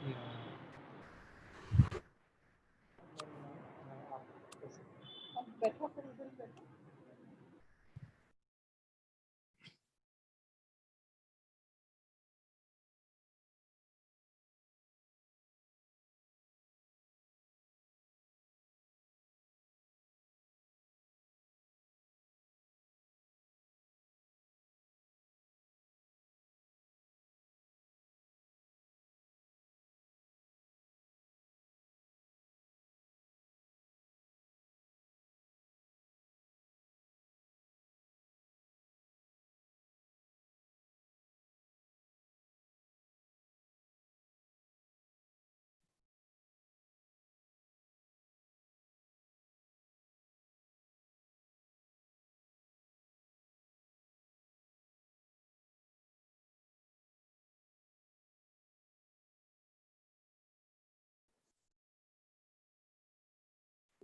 Yeah.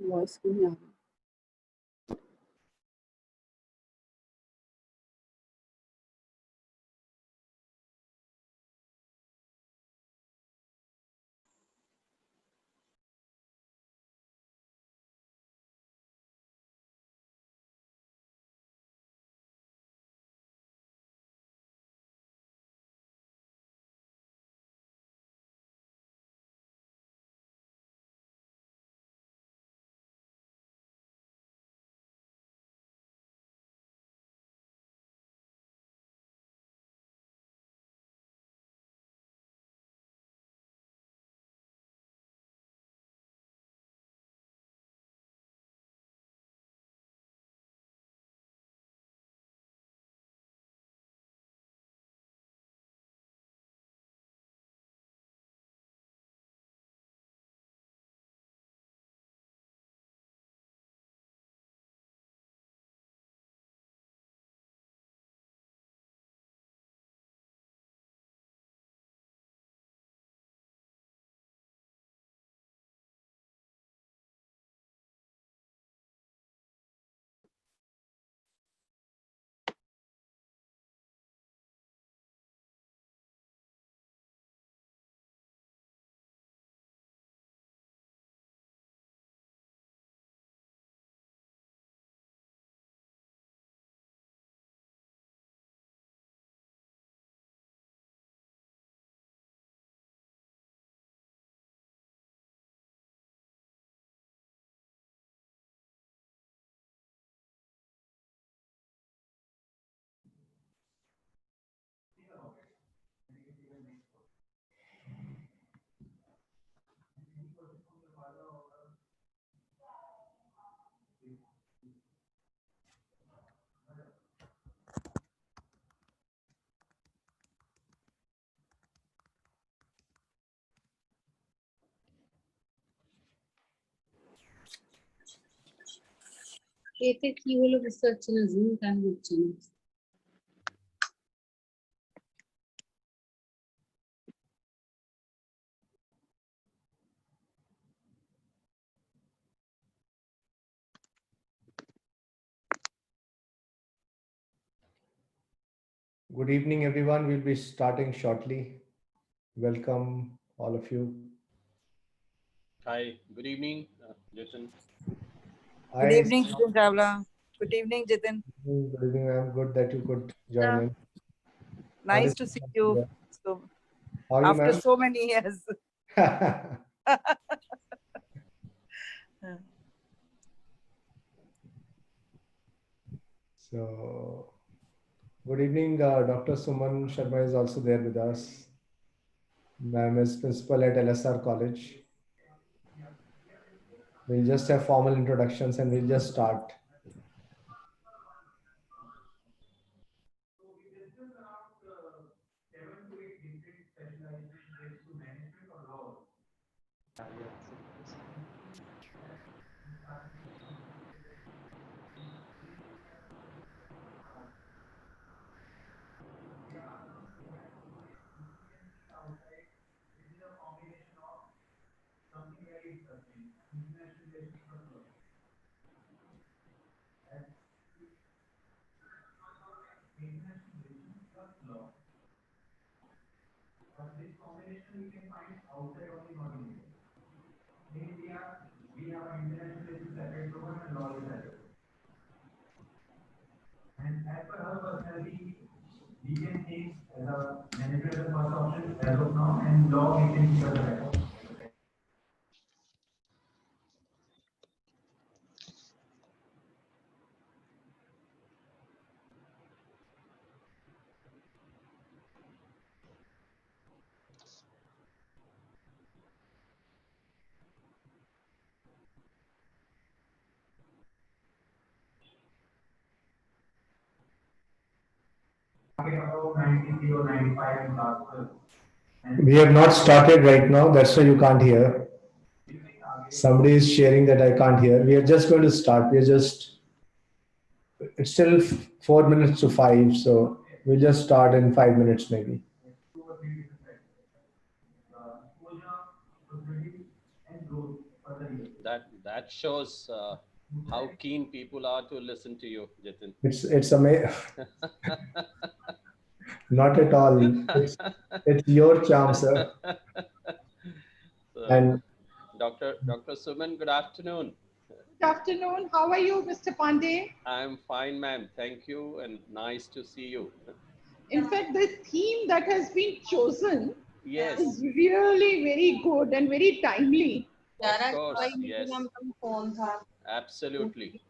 Voice क्यों नहीं आ रहा? এতে কি হলো বুঝতে পারছি না, জুম কেন হচ্ছে না? Good evening, everyone. We'll be starting shortly. Welcome, all of you. Hi, good evening, Jason. Good evening, Jitin Chawla. Good evening, Jitin. Good evening. I'm good that you could join in. Nice to see you. So, how are you, after ma'am? so many years. So, good evening. Dr. Suman Sharma is also there with us. Ma'am is principal at LSR College. We'll just have formal introductions and we'll just start. We have not started right now. That's why you can't hear. Somebody is sharing that I can't hear. We are just going to start. It's still 4 minutes to 5. So we'll just start in 5 minutes maybe. That shows how keen people are to listen to you, Jitin. It's amazing. Not at all. It's your charm, sir. So, And Dr. Suman, good afternoon. Good afternoon. How are you, Mr. Pandey? I'm fine, ma'am. Thank you, and nice to see you. In fact, the theme that has been chosen Yes, is really very good and very timely. of course. Yes, absolutely.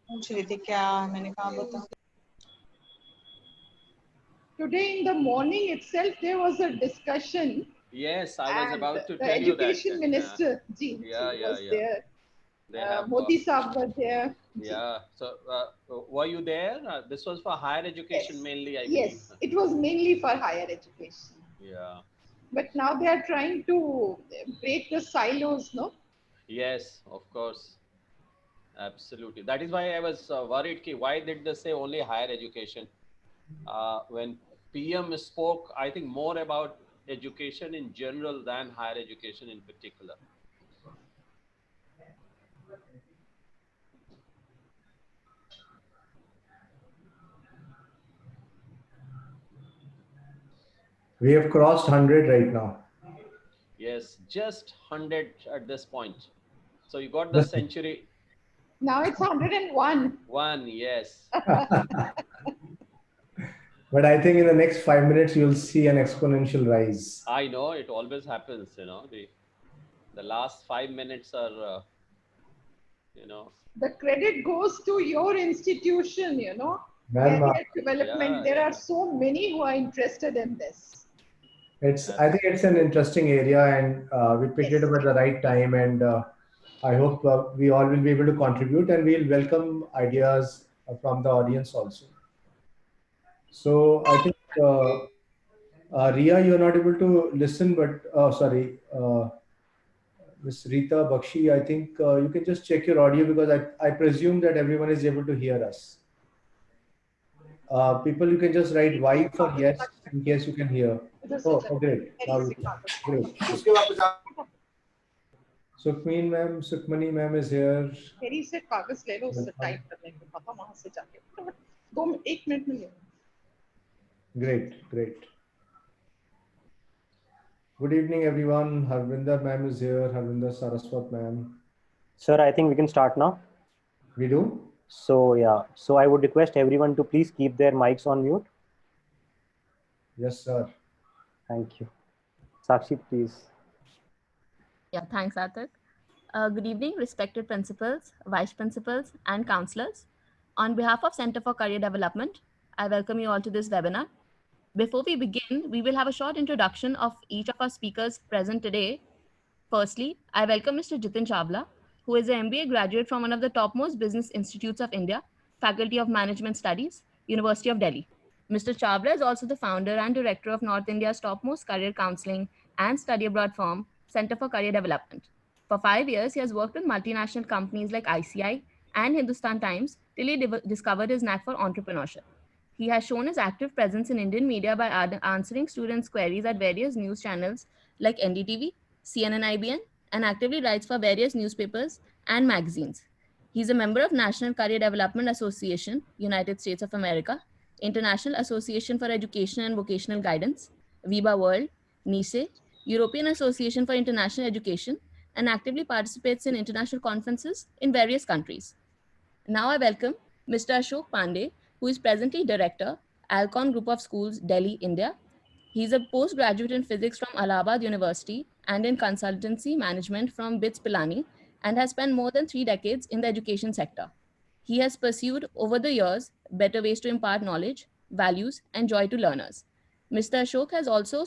Today in the morning itself, there was a discussion. Yes, I was And about to the tell you that. Education Minister, Ji, Yeah, Ji yeah, was yeah. there. They have. Modi Saab were there. Ji. Yeah. So, were you there? This was for higher education Yes. mainly, I Yes, believe. it was mainly for higher education. Yeah. But now they are trying to break the silos, no? Yes, of course. Absolutely. That is why I was worried. Why did they say only higher education? When PM spoke, I think more about education in general than higher education in particular. we have crossed 100 right now. Yes, just 100 at this point. So you got the century. Now it's 101. One, yes. But I think in the next 5 minutes, you'll see an exponential rise. I know it always happens, the last 5 minutes are, The credit goes to your institution, Ma'am, career development. Yeah, There yeah. are so many who are interested in this. I think it's an interesting area, and we picked it up at the right time. And I hope we all will be able to contribute, and we'll welcome ideas from the audience also. So I think, Ria, you're not able to listen, but sorry, Miss Rita Bakshi, I think you can just check your audio, because I presume that everyone is able to hear us. People, you can just write Y for yes in case you can hear. Oh, great. Now you can. Great. Sukhmani ma'am is here. मेरी से कागज ले लो, उससे type करने को पापा वहां से जाके 1 मिनट में ले लो. Great. Good evening, everyone. Harvinder ma'am is here. Harvinder Saraswat ma'am. Sir, I think we can start now. We do? So yeah, so I would request everyone to please keep their mics on mute. Yes, sir. Thank you. Sakshi, please. Yeah, thanks, Atik. Good evening, respected principals, vice principals, and counselors. On behalf of Center for Career Development, I welcome you all to this webinar. Before we begin, we will have a short introduction of each of our speakers present today. Firstly, I welcome Mr. Jitin Chawla, who is an MBA graduate from one of the topmost business institutes of India, Faculty of Management Studies, University of Delhi. Mr. Chawla is also the founder and director of North India's topmost career counseling and study abroad firm, Center for Career Development. For 5 years, he has worked with multinational companies like ICI and Hindustan Times till he discovered his knack for entrepreneurship. He has shown his active presence in Indian media by answering students' queries at various news channels like NDTV, CNN IBN, and actively writes for various newspapers and magazines. He is a member of National Career Development Association, United States of America, International Association for Education and Vocational Guidance, Viva World, NICE, European Association for International Education, and actively participates in international conferences in various countries. Now I welcome Mr. Ashok Pandey, who is presently Director, Alcon Group of Schools, Delhi, India. He is a postgraduate in physics from Allahabad University and in consultancy management from BITS Pilani, and has spent more than 3 decades in the education sector. He has pursued over the years better ways to impart knowledge, values, and joy to learners. Mr. Ashok is also a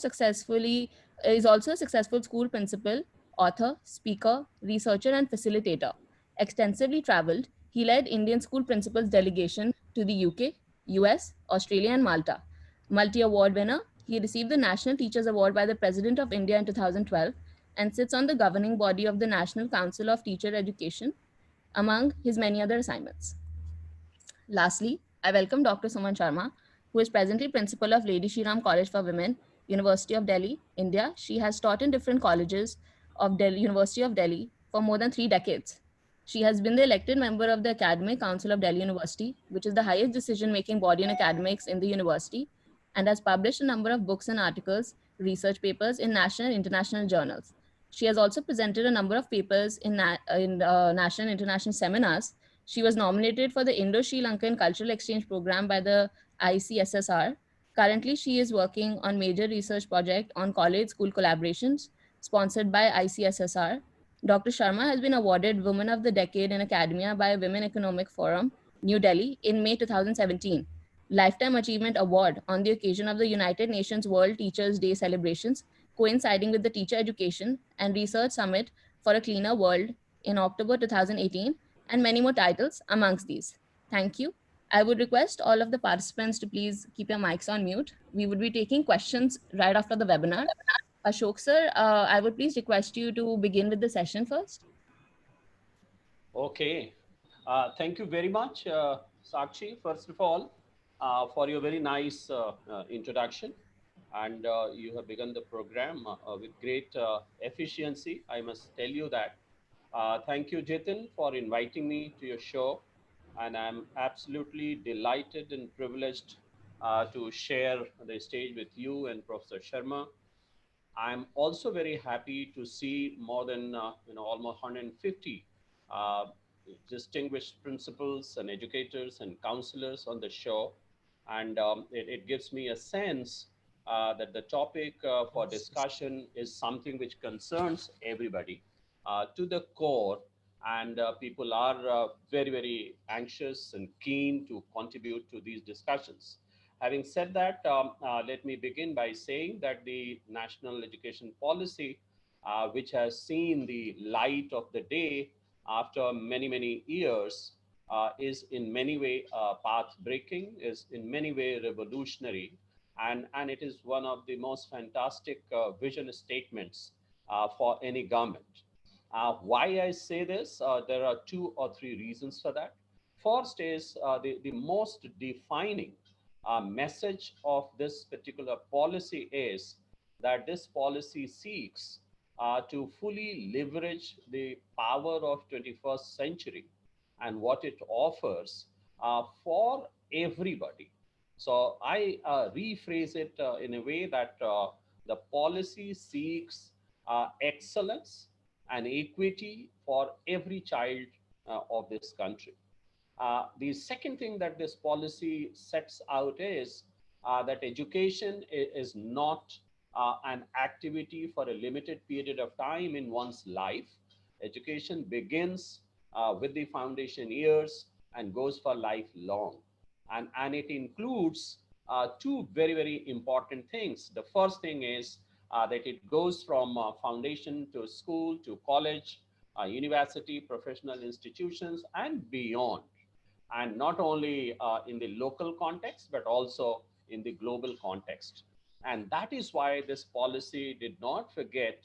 successful school principal, author, speaker, researcher, and facilitator. Extensively traveled, he led Indian school principals delegation to the UK, US, Australia, and Malta. Multi-award winner, he received the National Teachers Award by the President of India in 2012 and sits on the governing body of the National Council of Teacher Education, among his many other assignments. Lastly, I welcome Dr. Suman Sharma, who is presently principal of Lady Shri Ram College for Women, University of Delhi, India. She has taught in different colleges of Delhi, University of Delhi for more than 3 decades. She has been the elected member of the Academic Council of Delhi University, which is the highest decision-making body in academics in the university, and has published a number of books and articles, research papers in national and international journals. She has also presented a number of papers in national and international seminars. She was nominated for the Indo-Sri Lankan Cultural Exchange Program by the ICSSR. Currently, she is working on major research project on college-school collaborations sponsored by ICSSR. Dr. Sharma has been awarded Woman of the Decade in Academia by Women Economic Forum, New Delhi, in May 2017. Lifetime Achievement Award on the occasion of the United Nations World Teachers' Day celebrations, coinciding with the Teacher Education and Research Summit for a Cleaner World in October 2018, and many more titles amongst these. Thank you. I would request all of the participants to please keep your mics on mute. We would be taking questions right after the webinar. Ashok sir, I would please request you to begin with the session first. Okay. Thank you very much, Sakshi, first of all, for your very nice introduction. And you have begun the program with great efficiency. I must tell you that. Thank you, Jitin, for inviting me to your show. And I'm absolutely delighted and privileged to share the stage with you and Professor Sharma. I'm also very happy to see more than almost 150 uh, distinguished principals and educators and counselors on the show, and it gives me a sense that the topic for discussion is something which concerns everybody to the core, and people are very anxious and keen to contribute to these discussions. Having said that, let me begin by saying that the national education policy, which has seen the light of the day after many years, is in many way path breaking, is in many way revolutionary, and it is one of the most fantastic vision statements for any government. Why I say this? There are 2 or 3 reasons for that. First is the most defining message of this particular policy is that this policy seeks to fully leverage the power of 21st century and what it offers for everybody. So I rephrase it in a way that the policy seeks excellence and equity for every child of this country. The second thing that this policy sets out is that education is not an activity for a limited period of time in one's life. Education begins with the foundation years and goes for lifelong. And it includes 2 very important things. The first thing is that it goes from foundation to school to college, university, professional institutions, and beyond, and not only in the local context, but also in the global context. And that is why this policy did not forget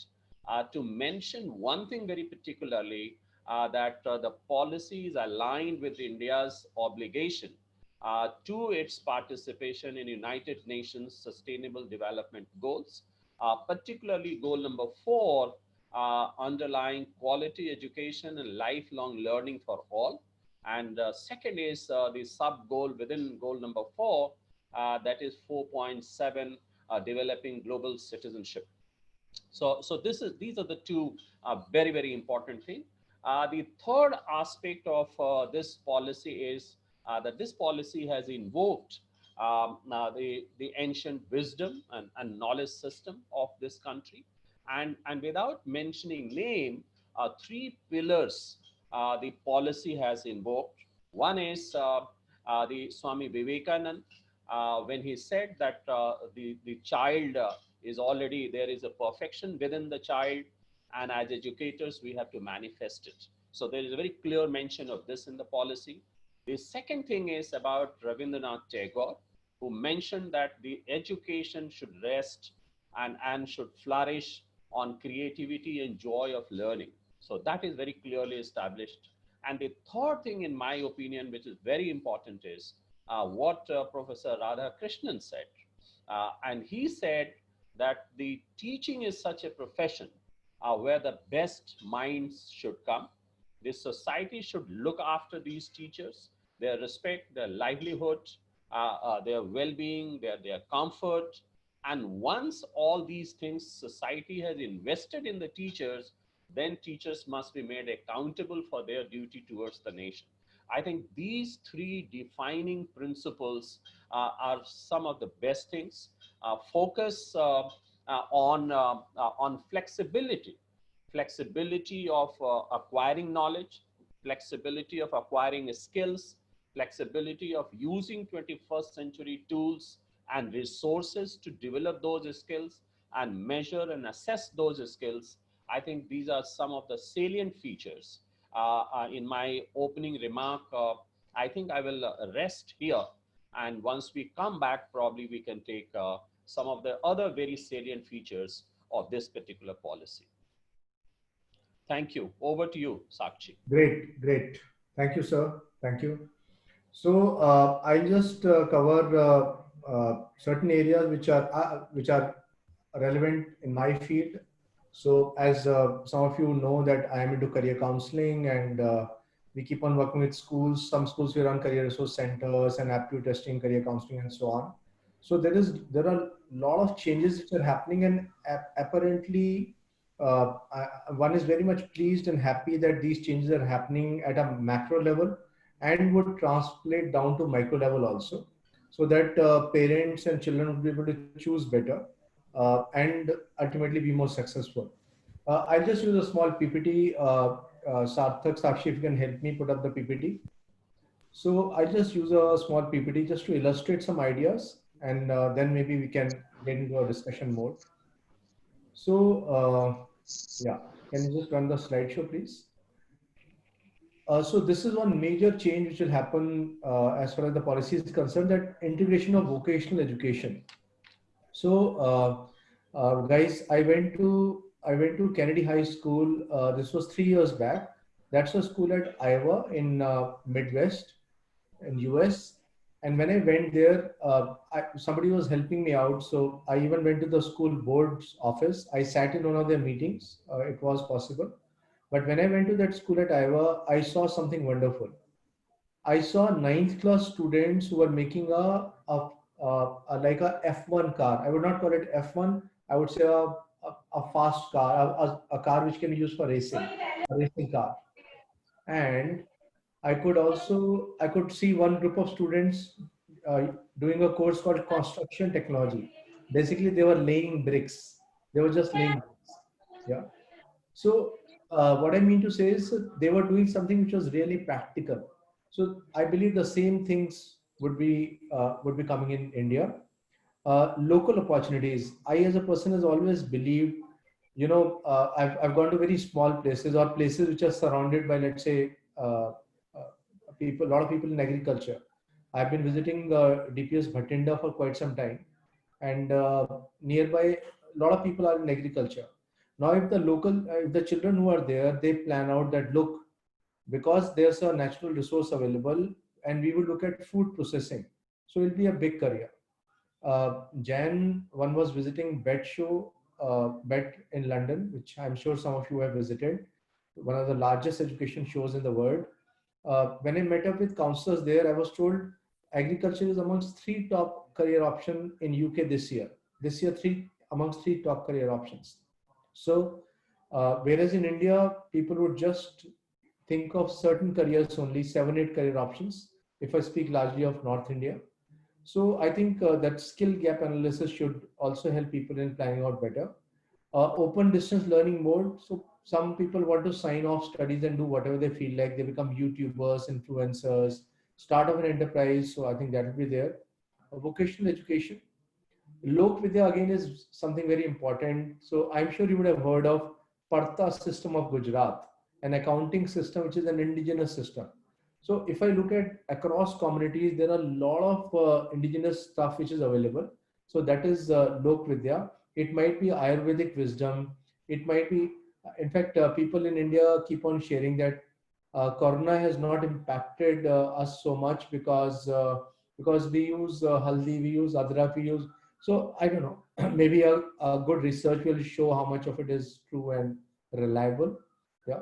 to mention one thing very particularly, that the policy is aligned with India's obligation to its participation in United Nations Sustainable Development Goals, particularly goal number 4, underlying quality education and lifelong learning for all. And second is the sub goal within goal number 4, that is 4.7, developing global citizenship. So these are the two very, very important things. The third aspect of this policy is that this policy has invoked the ancient wisdom and knowledge system of this country. And without mentioning name, three pillars the policy has invoked. One is the Swami Vivekanand, when he said that the child is already, there is a perfection within the child, and as educators we have to manifest it. So there is a very clear mention of this in the policy. The second thing is about Rabindranath Tagore, who mentioned that the education should rest and should flourish on creativity and joy of learning. So that is very clearly established. And the third thing, in my opinion, which is very important, is what Professor Radhakrishnan said. And he said that the teaching is such a profession where the best minds should come. This society should look after these teachers, their respect, their livelihood, their well-being, their comfort. And once all these things society has invested in the teachers, then teachers must be made accountable for their duty towards the nation. I think these three defining principles are some of the best things. Focus on flexibility, flexibility of acquiring knowledge, flexibility of acquiring skills, flexibility of using 21st century tools and resources to develop those skills and measure and assess those skills. I think these are some of the salient features. In my opening remark, I think I will rest here. And once we come back, probably we can take some of the other very salient features of this particular policy. Thank you. Over to you, Sakshi. Great, great. Thank you, sir. Thank you. So I'll just cover certain areas which are relevant in my field. So as some of you know that I am into career counseling, and we keep on working with schools. Some schools we run career resource centers and aptitude testing, career counseling, and so on. So there are a lot of changes which are happening, and apparently one is very much pleased and happy that these changes are happening at a macro level and would translate down to micro level also, so that parents and children would be able to choose better and ultimately be more successful. I'll just use a small PPT. Sarthak, Sakshi, if you can help me put up the PPT. So I'll just use a small PPT just to illustrate some ideas, and then maybe we can get into a discussion mode. So yeah, can you just run the slideshow, please? So this is one major change which will happen as far as the policy is concerned, that integration of vocational education. So guys, I went to Kennedy High School. This was 3 years back. That's a school at Iowa in Midwest in US. And when I went there, somebody was helping me out. So I even went to the school board's office. I sat in one of their meetings. It was possible. But when I went to that school at Iowa, I saw something wonderful. I saw 9th class students who were making like a F1 car. I would not call it F1. I would say a fast car, a car which can be used for racing, a racing car. And I could see one group of students doing a course called construction technology. Basically, they were laying bricks. They were just laying bricks. Yeah. So what I mean to say is they were doing something which was really practical. So I believe the same things would be coming in India. Local opportunities. I, as a person, has always believed, I've gone to very small places or places which are surrounded by, let's say, people, a lot of people in agriculture. I've been visiting DPS Bhatinda for quite some time, and nearby, a lot of people are in agriculture. Now, if the children who are there, they plan out that, look, because there's a natural resource available, and we will look at food processing. So it'll be a big career. Jan, one was visiting BET show, BET in London, which I'm sure some of you have visited, one of the largest education shows in the world. When I met up with counselors there, I was told agriculture is amongst 3 top career options in UK this year. This year, amongst 3 top career options. So, whereas in India, people would just think of certain careers only, 7, 8 career options. If I speak largely of North India, so I think that skill gap analysis should also help people in planning out better. Open distance learning mode. So some people want to sign off studies and do whatever they feel like. They become YouTubers, influencers, start of an enterprise. So I think that will be there. Vocational education. Lok Vidya again is something very important. So I'm sure you would have heard of Parta system of Gujarat, an accounting system which is an indigenous system. So if I look at across communities, there are a lot of indigenous stuff which is available. So that is Lok Vidya. It might be Ayurvedic wisdom. It might be, in fact, people in India keep on sharing that Corona has not impacted us so much because we use haldi, we use adrak, we use. So I don't know. Maybe a good research will show how much of it is true and reliable. Yeah,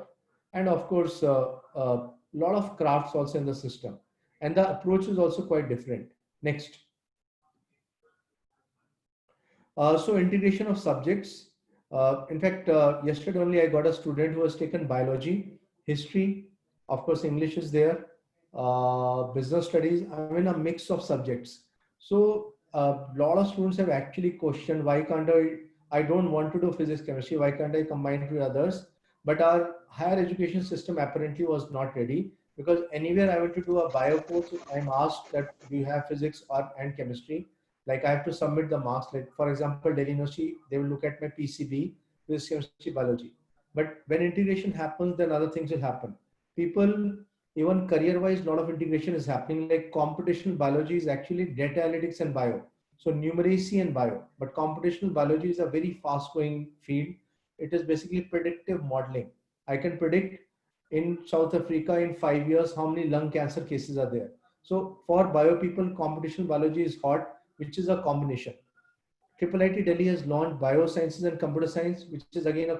and of course, lot of crafts also in the system, and the approach is also quite different. Next. So integration of subjects. In fact, yesterday only I got a student who has taken biology, history, of course English is there, business studies. I mean a mix of subjects. So a lot of students have actually questioned why can't I don't want to do physics, chemistry, why can't I combine it with others? But our higher education system apparently was not ready, because anywhere I went to do a bio course, I'm asked that do you have physics or and chemistry? Like I have to submit the marks. Like for example, Delhi University, they will look at my PCB, physics, chemistry, biology. But when integration happens, then other things will happen. People, even career-wise, a lot of integration is happening. Like computational biology is actually data analytics and bio. So numeracy and bio. But computational biology is a very fast-growing field. It is basically predictive modeling. I can predict in South Africa in 5 years how many lung cancer cases are there. So for bio people, computational biology is hot, which is a combination. IIIT Delhi has launched biosciences and computer science, which is again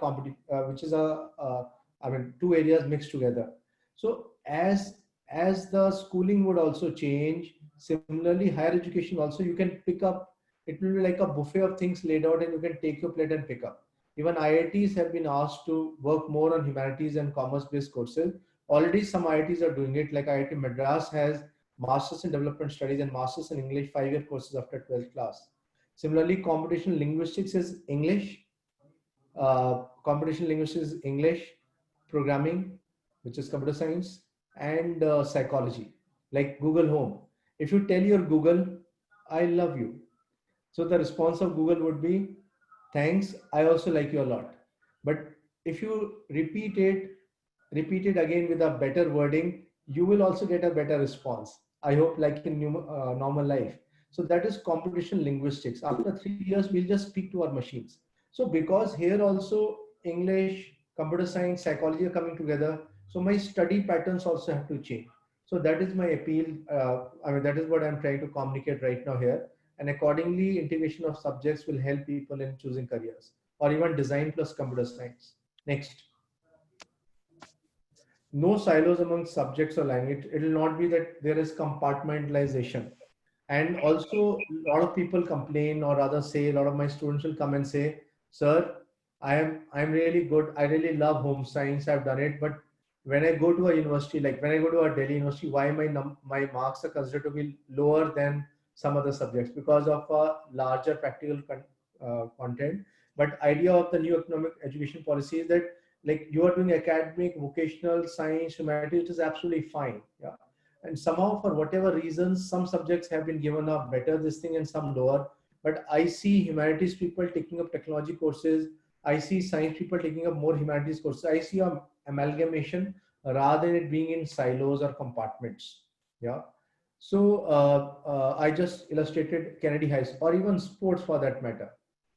I mean, two areas mixed together. So as the schooling would also change, similarly higher education also you can pick up. It will be like a buffet of things laid out, and you can take your plate and pick up. Even IITs have been asked to work more on humanities and commerce-based courses. Already some IITs are doing it. Like IIT Madras has Masters in Development Studies and Masters in English 5-year courses after 12th class. Similarly, computational linguistics is English. Computational linguistics is English, programming, which is computer science, and psychology, like Google Home. If you tell your Google, I love you. So the response of Google would be, thanks, I also like you a lot. But if you repeat it again with a better wording, you will also get a better response. I hope like in normal life. So that is computational linguistics. After 3 years, we'll just speak to our machines. So because here also English, computer science, psychology are coming together, so my study patterns also have to change. So that is my appeal. I mean, that is what I'm trying to communicate right now here. And accordingly, integration of subjects will help people in choosing careers, or even design plus computer science. Next. No silos among subjects or language. It will not be that there is compartmentalization. And also a lot of people complain, or rather say, a lot of my students will come and say, sir, I'm really good. I really love home science. I've done it. But when I go to a university, like when I go to a Delhi university, why my marks are considered to be lower than some other subjects? Because of a larger practical content. But idea of the new economic education policy is that like you are doing academic, vocational, science, humanities, it is absolutely fine. Yeah. And somehow for whatever reasons, some subjects have been given a better this thing and some lower. But I see humanities people taking up technology courses. I see science people taking up more humanities courses. I see a amalgamation rather than it being in silos or compartments. Yeah. So I just illustrated Kennedy High School, or even sports for that matter.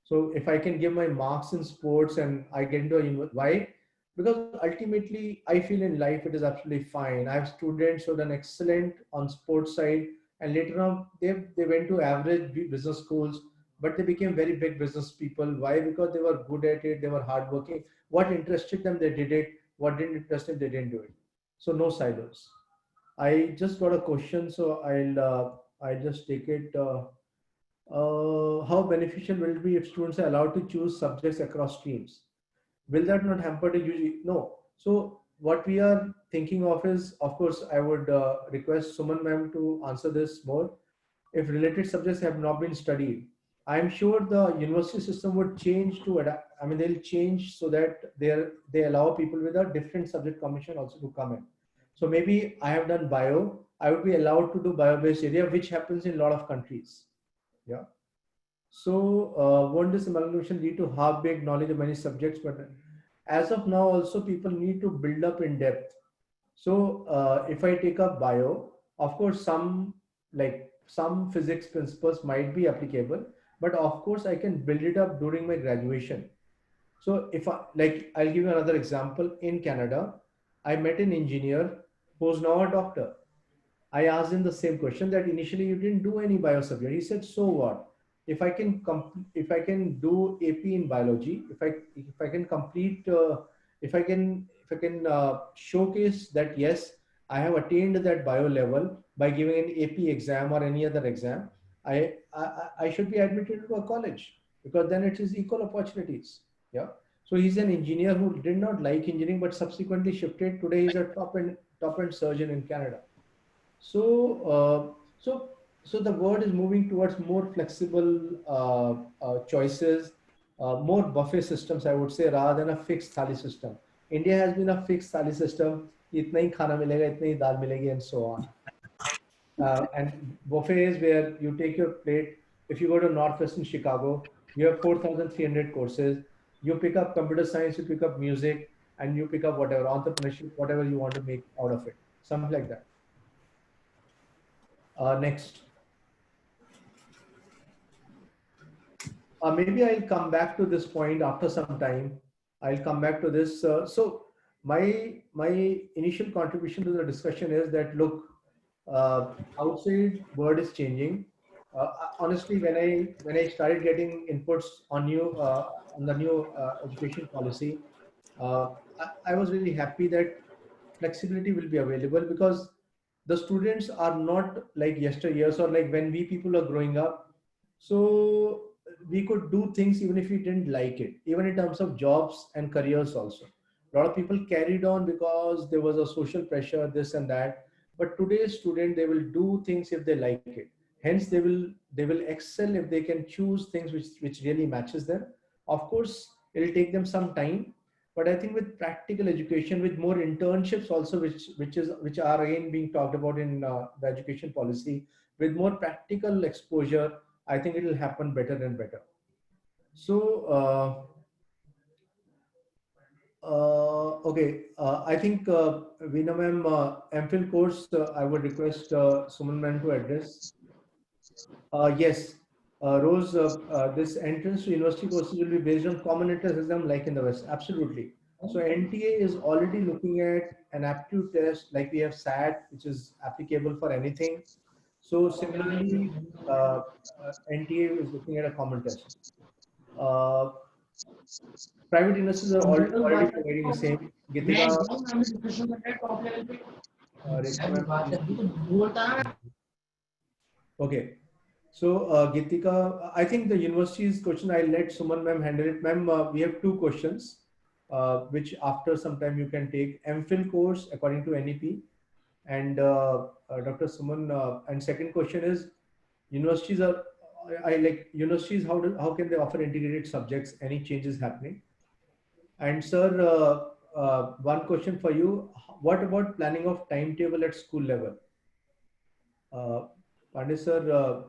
So if I can give my marks in sports and I get into a university, why? Because ultimately I feel in life it is absolutely fine. I have students who have done excellent on sports side, and later on they went to average business schools, but they became very big business people. Why? Because they were good at it, they were hardworking. What interested them, they did it. What didn't interest them, they didn't do it. So no silos. I just got a question, so I'll just take it. How beneficial will it be if students are allowed to choose subjects across streams? will that not hamper the UG? No. So what we are thinking of is, of course, I would request Suman ma'am to answer this more. If related subjects have not been studied, I'm sure the university system would change to adapt. I mean, they'll change so that they allow people with a different subject combination also to come in. So maybe I have done bio, I would be allowed to do bio-based area, which happens in a lot of countries. Yeah. So won't this amalgamation lead to half-baked knowledge of many subjects? But as of now, also people need to build up in depth. So if I take up bio, of course, some physics principles might be applicable, but of course I can build it up during my graduation. So if I'll give you another example. In Canada, I met an engineer who's now a doctor. I asked him the same question, that initially you didn't do any bio subject. He said, so what? If I can do AP in biology, if I can complete, if I can showcase that yes, I have attained that bio level by giving an AP exam or any other exam, I should be admitted to a college, because then it is equal opportunities. Yeah. So he's an engineer who did not like engineering, but subsequently shifted. Today he's a top end surgeon in Canada. So so the world is moving towards more flexible choices, more buffet systems, I would say, rather than a fixed thali system. India has been a fixed thali system. Itna hi khana milega, itna hi dal milegi, and so on. And buffet is where you take your plate. If you go to Northwestern Chicago, you have 4,300 courses. You pick up computer science, you pick up music, and you pick up whatever, entrepreneurship, whatever you want to make out of it. Something like that. Next. Maybe I'll come back to this point after some time. I'll come back to this. So my initial contribution to the discussion is that, look, outside world is changing. Honestly, when I started getting inputs on the new education policy, I was really happy that flexibility will be available, because the students are not like yesteryears or like when we people are growing up. So we could do things even if we didn't like it, even in terms of jobs and careers also. A lot of people carried on because there was a social pressure, this and that. But today's student, they will do things if they like it. Hence, they will excel if they can choose things which really matches them. Of course, it'll take them some time, but I think with practical education, with more internships also, which are again being talked about in the education policy, with more practical exposure, I think it will happen better and better. So okay, I think Veena ma'am, MPhil course, I would request Suman ma'am to address. Yes, Rose, this entrance to university courses will be based on common entrance exam like in the West. Absolutely. So NTA is already looking at an aptitude test, like we have SAT, which is applicable for anything. So similarly, NTA is looking at a common test. Private universities are already providing the same. Gitika, okay. So Gitika, I think the university's question, I'll let Suman ma'am handle it. Ma'am, we have two questions, which after some time you can take. MPhil course according to NEP, and Dr. Suman. And second question is, universities are, I like universities. How can they offer integrated subjects? Any changes happening? And sir, one question for you: what about planning of timetable at school level? Pandey sir,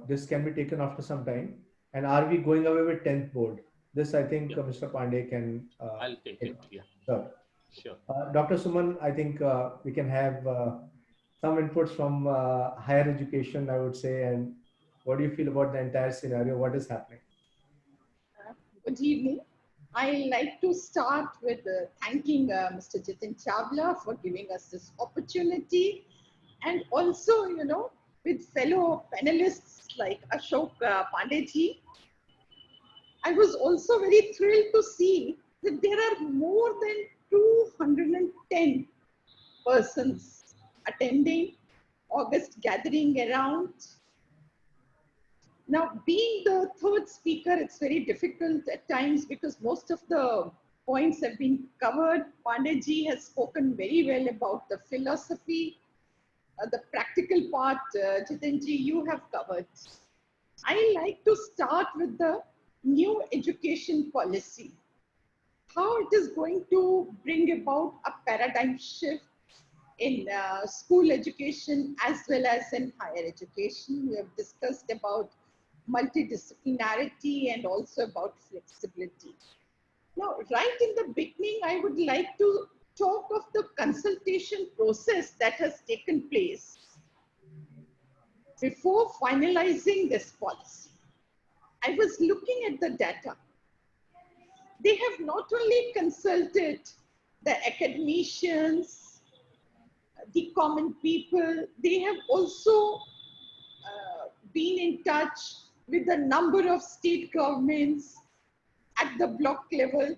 this can be taken after some time. And are we going away with 10th board? This I think Mr. Pandey can. I'll take it. Yeah. Sure. Sure. Dr. Suman, I think we can have some inputs from higher education, I would say. And what do you feel about the entire scenario? What is happening? Good evening. I like to start with thanking Mr. Jitin Chawla for giving us this opportunity, and also, you know, with fellow panelists like Ashok Pandeyji. I was also very thrilled to see that there are more than 210 persons attending August gathering around. Now, being the third speaker, it's very difficult at times because most of the points have been covered. Pandeyji has spoken very well about the philosophy. The practical part, Jitinji, you have covered. I like to start with the new education policy. How it is going to bring about a paradigm shift in school education as well as in higher education. We have discussed about multidisciplinarity and also about flexibility. Now, right in the beginning, I would like to talk of the consultation process that has taken place before finalizing this policy. I was looking at the data. They have not only consulted the academicians, the common people, they have also been in touch with a number of state governments at the block level.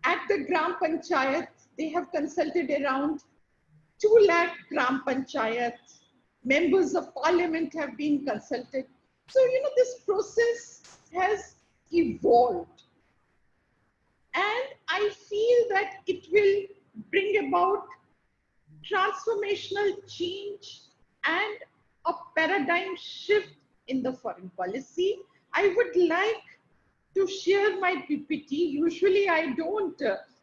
At the Gram Panchayat, they have consulted around 2 lakh Gram Panchayats. Members of parliament have been consulted. So, this process has evolved. And I feel that it will bring about transformational change and a paradigm shift in the foreign policy. I would like to share my PPT. Usually I don't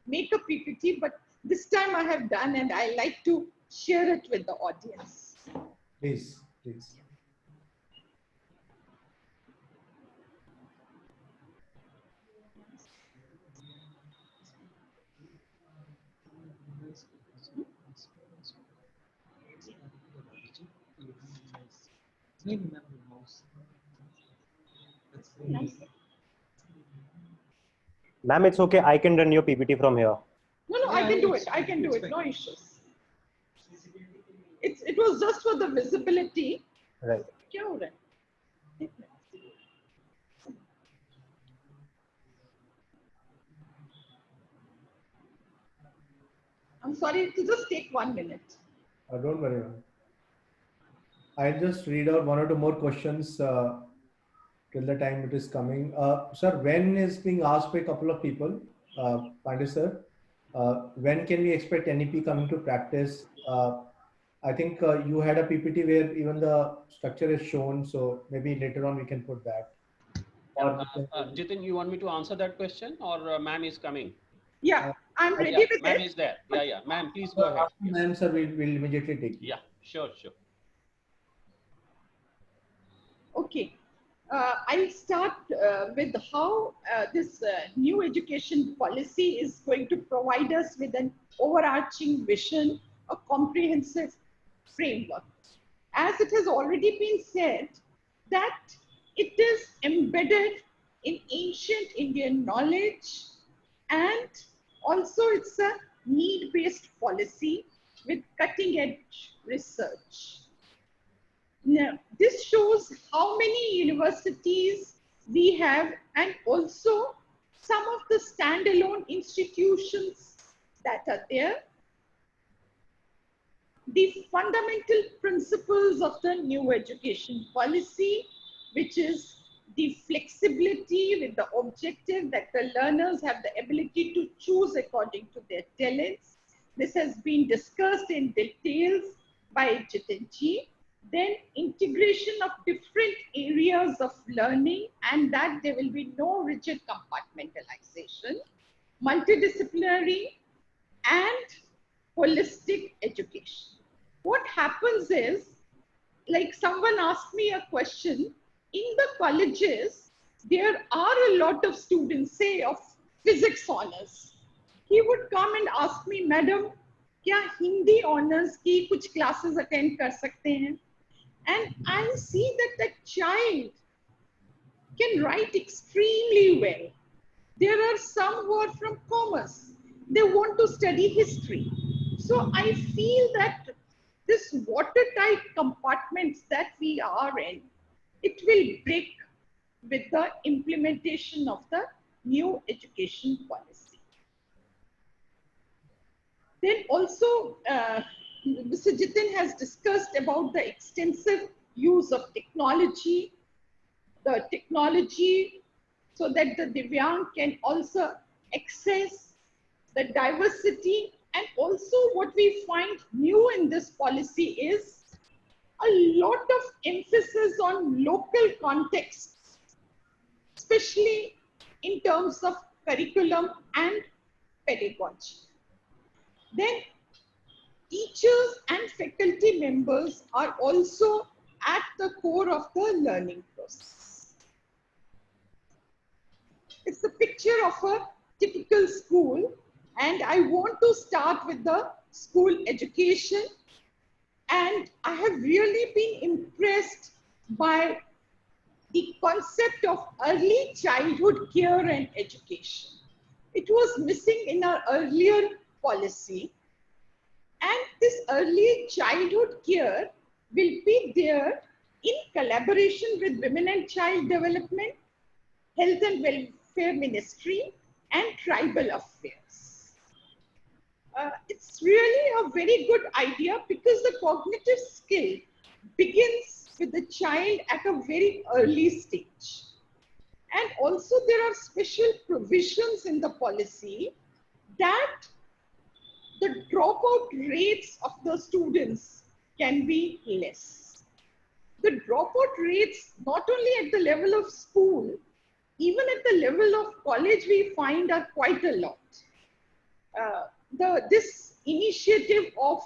make a PPT, but this time I have done and I like to share it with the audience. Please, please. Ma'am, it's okay. I can run your PPT from here. No, I can do it. I can do it. No issues. It was just for the visibility. Right. I'm sorry, it will just take 1 minute. Don't worry, ma'am. I'll just read out 1 or 2 more questions till the time it is coming. Sir, when is being asked by a couple of people? Pandey sir, when can we expect NEP coming to practice? I think you had a PPT where even the structure is shown, so maybe later on we can put that. Jitin, you want me to answer that question, or ma'am is coming? Yeah, I'm ready yeah, with ma'am it. is there. Yeah, ma'am, please go ahead. Ma'am, sir, we'll immediately take it. Yeah, sure. Okay, I'll start with how this new education policy is going to provide us with an overarching vision, a comprehensive framework. As it has already been said, that it is embedded in ancient Indian knowledge, and also it's a need-based policy with cutting-edge research. Now, this shows how many universities we have and also some of the standalone institutions that are there. The fundamental principles of the new education policy, which is the flexibility with the objective that the learners have the ability to choose according to their talents. This has been discussed in details by Jitinji. Then integration of different areas of learning, and that there will be no rigid compartmentalization, multidisciplinary and holistic education. What happens is, like someone asked me a question, in the colleges, there are a lot of students, say of physics honors. He would come and ask me, Madam, क्या Hindi honors की कुछ classes attend कर सकते हैं? And I see that the child can write extremely well. There are some who are from commerce. They want to study history. So I feel that this watertight compartments that we are in, it will break with the implementation of the new education policy. Then also, Mr. Jitin has discussed about the extensive use of technology, so that the Divyang can also access, the diversity, and also what we find new in this policy is a lot of emphasis on local contexts, especially in terms of curriculum and pedagogy. Then teachers and faculty members are also at the core of the learning process. It's a picture of a typical school, and I want to start with the school education. And I have really been impressed by the concept of early childhood care and education. It was missing in our earlier policy. And this early childhood care will be there in collaboration with Women and Child Development, Health and Welfare Ministry, and Tribal Affairs. It's really a very good idea because the cognitive skill begins with the child at a very early stage. And also there are special provisions in the policy that the dropout rates of the students can be less. The dropout rates, not only at the level of school, even at the level of college, we find are quite a lot. This initiative of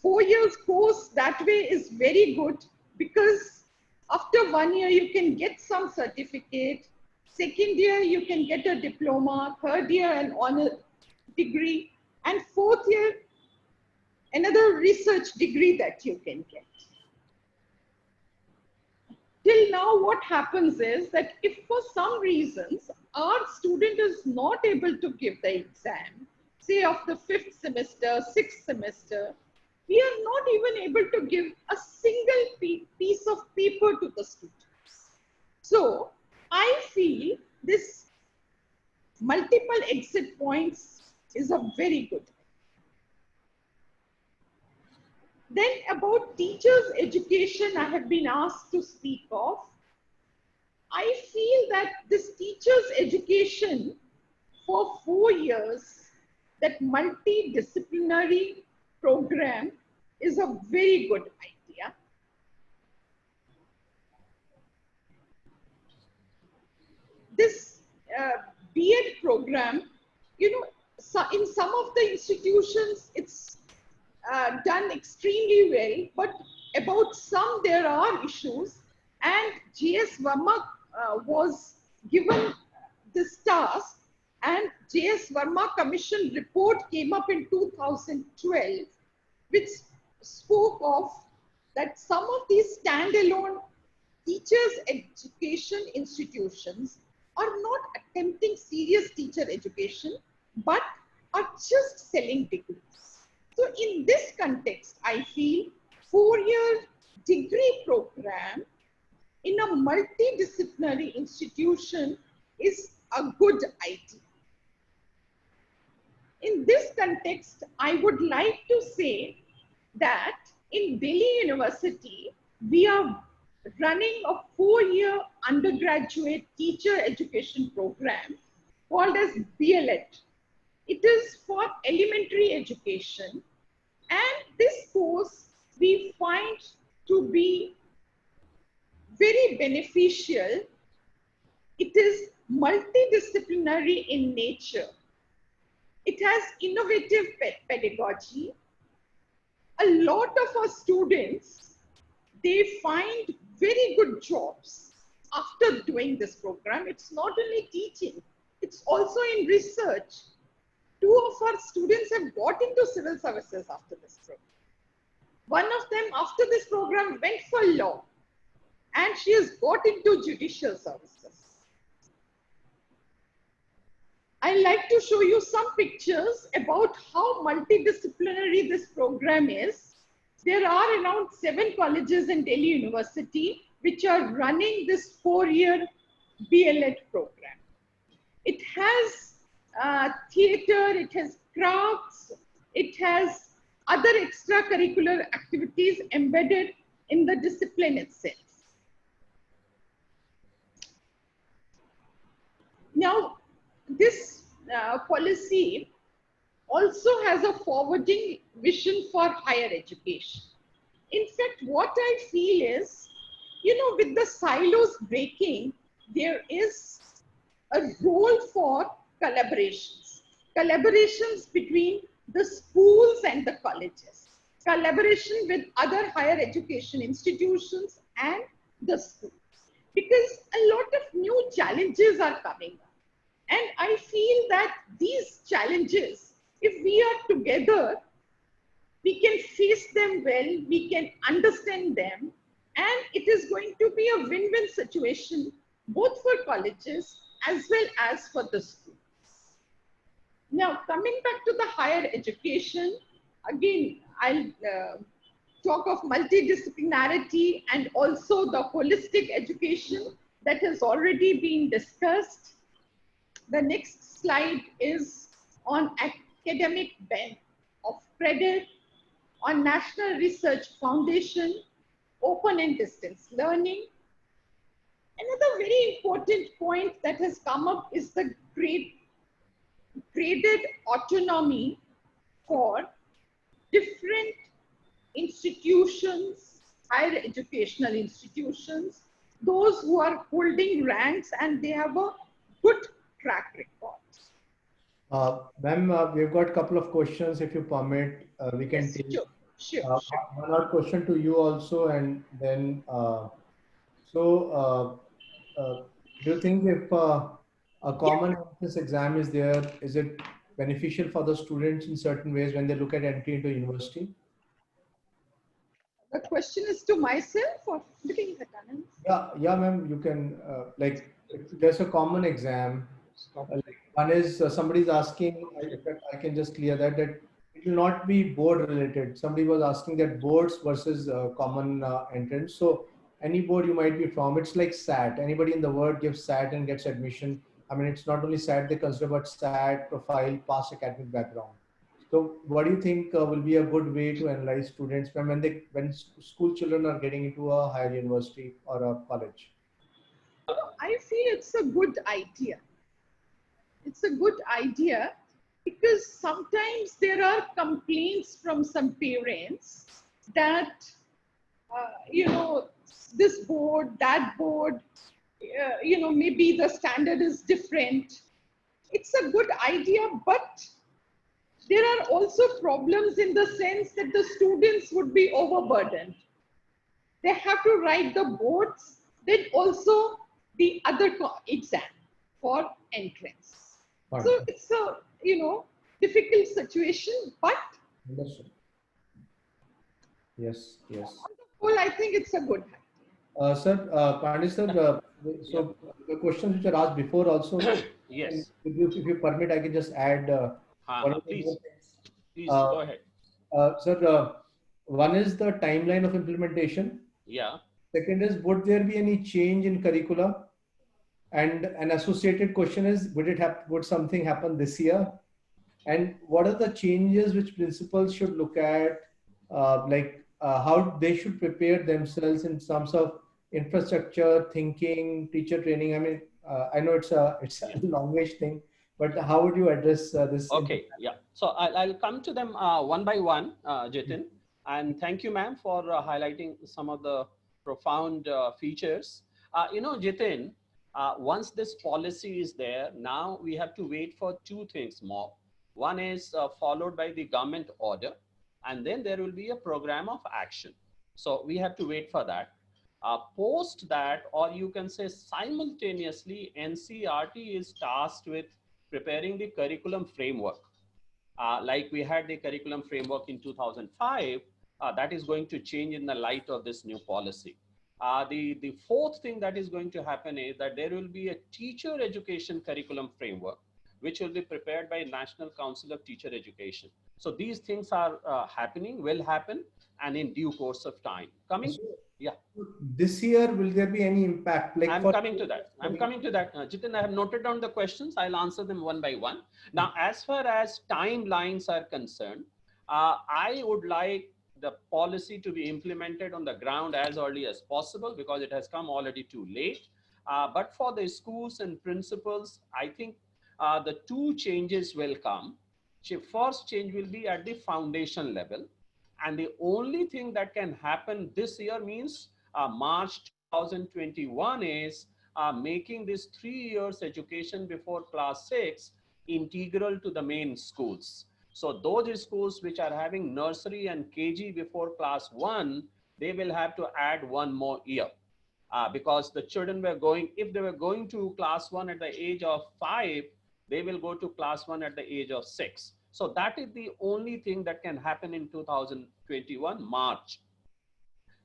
4 years course that way is very good, because after 1 year you can get some certificate, second year you can get a diploma, third year an honor degree, and fourth year another research degree that you can get. Till now what happens is that if for some reasons our student is not able to give the exam, say of the 5th semester, 6th semester, we are not even able to give a single piece of paper to the students. So I feel this multiple exit points is a very good idea. Then about teachers' education, I have been asked to speak of. I feel that this teachers' education for 4 years, that multidisciplinary program is a very good idea. This B.Ed program, you know, in some of the institutions, it's done extremely well, but about some there are issues, and J.S. Verma was given this task, and J.S. Verma Commission report came up in 2012, which spoke of that some of these standalone teachers education institutions are not attempting serious teacher education, but are just selling degrees. So in this context, I feel 4-year degree program in a multidisciplinary institution is a good idea. In this context, I would like to say that in Delhi University, we are running a 4-year undergraduate teacher education program called as BLED. It is for elementary education, and this course we find to be very beneficial. It is multidisciplinary in nature. It has innovative pedagogy. A lot of our students, they find very good jobs after doing this program. It's not only teaching, it's also in research. 2 of our students have got into civil services after this program. One of them after this program went for law, and she has got into judicial services. I'd like to show you some pictures about how multidisciplinary this program is. There are around 7 colleges in Delhi University which are running this 4-year BLED program. It has theater, it has crafts, it has other extracurricular activities embedded in the discipline itself. Now, this policy also has a forwarding vision for higher education. In fact, what I feel is, with the silos breaking, there is a role for collaborations between the schools and the colleges, collaboration with other higher education institutions and the schools, because a lot of new challenges are coming up. And I feel that these challenges, if we are together, we can face them well, we can understand them, and it is going to be a win-win situation both for colleges as well as for the schools. Now, coming back to the higher education, again, I'll talk of multidisciplinarity and also the holistic education that has already been discussed. The next slide is on academic bent of credit, on National Research Foundation, open and distance learning. Another very important point that has come up is the graded autonomy for different institutions, higher educational institutions, those who are holding ranks and they have a good track record. Ma'am, we've got a couple of questions. If you permit, we can Yes, take sure. one more question to you also, and then do you think if a common entrance exam is there, is it beneficial for the students in certain ways when they look at entry into university? The question is to myself or Yeah, ma'am. You can like if there's a common exam. Like one is somebody's asking. In fact, I can just clear that it will not be board related. Somebody was asking that boards versus common entrance. So any board you might be from, it's like SAT. Anybody in the world gives SAT and gets admission. I mean, it's not only SAT they consider, but SAT, profile, past academic background. So what do you think will be a good way to analyze students when school children are getting into a higher university or a college? I feel it's a good idea. It's a good idea because sometimes there are complaints from some parents that, this board, that board, maybe the standard is different. It's a good idea, but there are also problems in the sense that the students would be overburdened. They have to write the boards, then also the other exam for entrance. Right. So it's a, difficult situation, but Understood. Yes. on the whole, I think it's a good idea. Sir, Pandey sir, so the questions which are asked before also, Yes. if you permit, I can just add one or two Please. more things. Please go ahead. Sir, one is the timeline of implementation. Yeah. Second is, would there be any change in curricula? And an associated question is, would something happen this year? And what are the changes which principals should look at, how they should prepare themselves in terms of infrastructure, thinking, teacher training? I mean, I know it's a longish thing, but how would you address this? Okay, yeah. So I'll come to them one by one, Jitin. And thank you, ma'am, for highlighting some of the profound features. Jitin, once this policy is there, now we have to wait for two things more. One is followed by the government order, and then there will be a program of action. So we have to wait for that. Post that, or you can say simultaneously, NCERT is tasked with preparing the curriculum framework. Like we had the curriculum framework in 2005, that is going to change in the light of this new policy. The fourth thing that is going to happen is that there will be a teacher education curriculum framework, which will be prepared by National Council of Teacher Education. So these things are happening, will happen, and in due course of time. Yeah. This year, will there be any impact? I'm coming to that. Jitin, I have noted down the questions. I'll answer them one by one. Now, as far as timelines are concerned, I would like the policy to be implemented on the ground as early as possible because it has come already too late. But for the schools and principals, I think the two changes will come. First change will be at the foundation level. And the only thing that can happen this year means March 2021 is making this 3 years education before class 6 integral to the main schools. So those schools which are having nursery and KG before class 1, they will have to add one more year. Because the children were going, if they were going to class 1 at the age of 5, they will go to class 1 at the age of 6. So that is the only thing that can happen in 2021 March.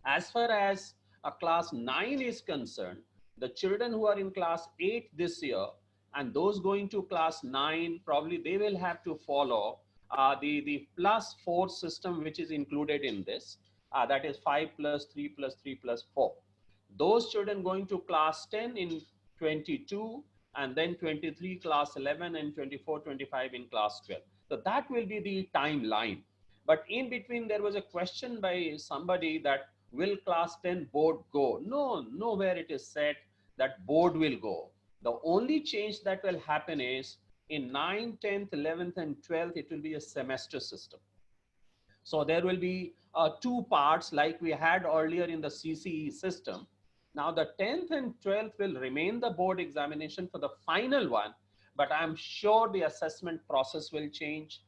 As far as class 9 is concerned, the children who are in class 8 this year and those going to class 9, probably they will have to follow the +4 system, which is included in this. That is 5 plus 3 plus 3 plus 4. Those children going to class 10 in 22, and then 23 class 11, and 24, 25 in class 12. So that will be the timeline. But in between, there was a question by somebody that will class 10 board go? No, nowhere it is said that board will go. The only change that will happen is in 9th, 10th, 11th, and 12th, it will be a semester system. So there will be two parts like we had earlier in the CCE system. Now the 10th and 12th will remain the board examination for the final one, but I'm sure the assessment process will change.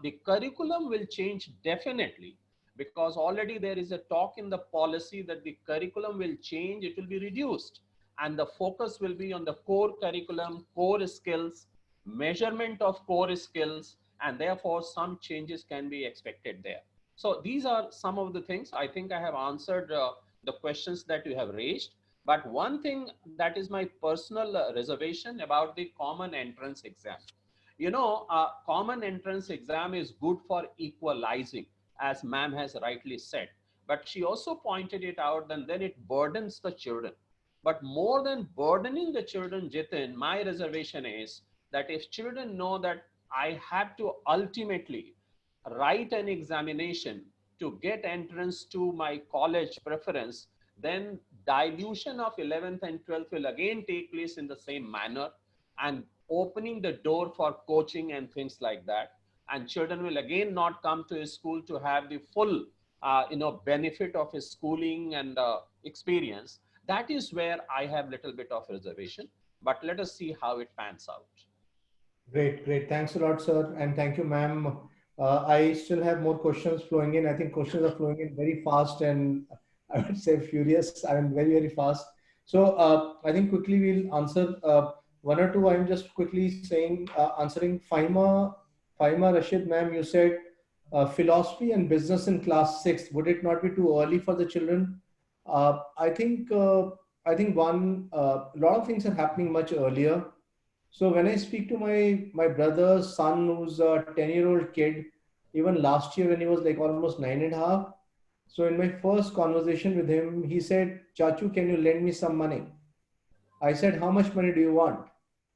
The curriculum will change definitely, because already there is a talk in the policy that the curriculum will change, it will be reduced. And the focus will be on the core curriculum, core skills, measurement of core skills, and therefore some changes can be expected there. So these are some of the things. I think I have answered the questions that you have raised. But one thing that is my personal reservation about the common entrance exam. You know, common entrance exam is good for equalizing, as ma'am has rightly said. But she also pointed it out, and then it burdens the children. But more than burdening the children, Jitin, my reservation is that if children know that I have to ultimately write an examination to get entrance to my college preference, then dilution of 11th and 12th will again take place in the same manner, and opening the door for coaching and things like that. And children will again not come to a school to have the full benefit of his schooling and experience. That is where I have little bit of reservation, but let us see how it pans out. Great, great. Thanks a lot, sir. And thank you, ma'am. I still have more questions flowing in. I think questions are flowing in very fast and I would say furious. I mean, very, very fast. So I think quickly we'll answer one or two. I'm just quickly saying, answering Faima Rashid, ma'am, you said philosophy and business in class 6. Would it not be too early for the children? I think one, a lot of things are happening much earlier. So when I speak to my brother's son, who's a 10-year-old kid, even last year when he was like almost 9.5. So in my first conversation with him, he said, "Chachu, can you lend me some money?" I said, "How much money do you want?"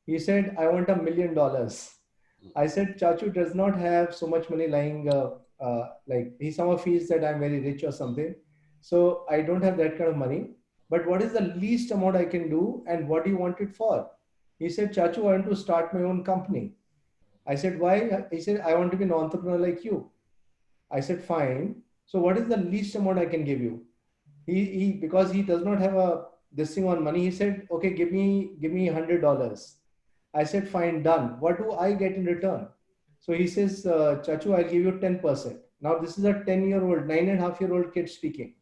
He said, "I want $1 million." I said, "Chachu does not have so much money lying, like he somehow feels that I'm very rich or something. So I don't have that kind of money. But what is the least amount I can do and what do you want it for?" He said, "Chachu, I want to start my own company." I said, "Why?" He said, "I want to be an entrepreneur like you." I said, "Fine. So what is the least amount I can give you?" He because he does not have this thing on money, he said, "Okay, give me $100. I said, "Fine, done. What do I get in return?" So he says, "Chachu, I'll give you 10%. Now this is a 10-year-old, 9.5-year-old kid speaking.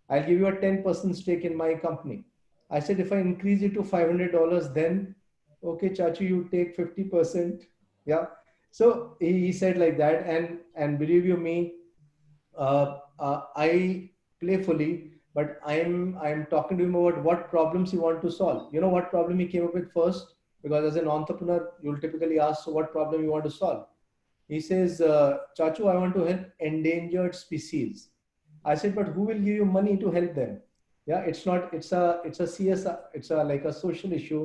"I'll give you a 10% stake in my company." I said, "If I increase it to $500, then okay, Chachu, you take 50%. Yeah. So he said like that. And believe you me, I playfully, but I'm talking to him about what problems he want to solve. You know what problem he came up with first? Because as an entrepreneur, you'll typically ask, so what problem you want to solve? He says, "Chachu, I want to help endangered species." I said, "But who will give you money to help them?" Yeah, it's a CSR, it's like a social issue.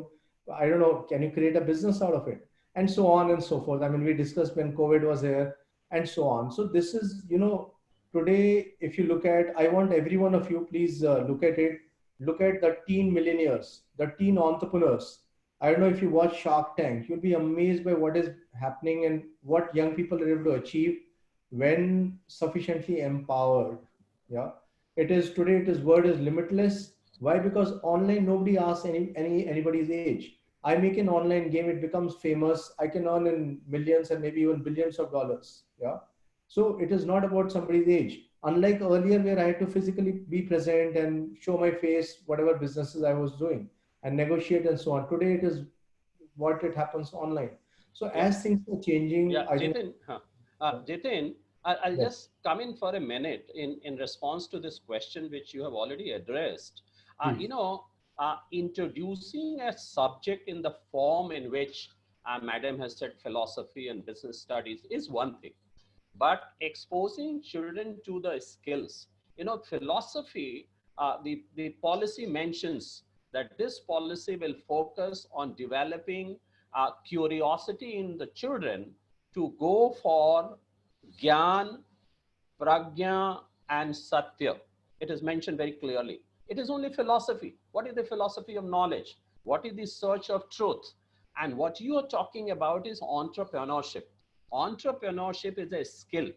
I don't know, can you create a business out of it? And so on and so forth. I mean, we discussed when COVID was here and so on. So this is, today, if you look at, I want every one of you, please look at it. look at the teen millionaires, the teen entrepreneurs. I don't know if you watch Shark Tank, you'll be amazed by what is happening and what young people are able to achieve when sufficiently empowered. Yeah. It is today, it is word is limitless. Why? Because online nobody asks anybody's age. I make an online game, it becomes famous. I can earn in millions and maybe even billions of dollars. Yeah. So it is not about somebody's age. Unlike earlier, where I had to physically be present and show my face, whatever businesses I was doing, and negotiate and so on. Today, it is what it happens online. So Yeah. as things are changing, Yeah, I think. Jitin, Jitin, I'll Yes. just come in for a minute in response to this question, which you have already addressed. Please. Introducing a subject in the form in which Madam has said philosophy and business studies is one thing, but exposing children to the skills, philosophy, the policy mentions that this policy will focus on developing curiosity in the children to go for Gyan, Pragya, and Satya. It is mentioned very clearly. It is only philosophy. What is the philosophy of knowledge? What is the search of truth? And what you are talking about is entrepreneurship. Entrepreneurship is a skill.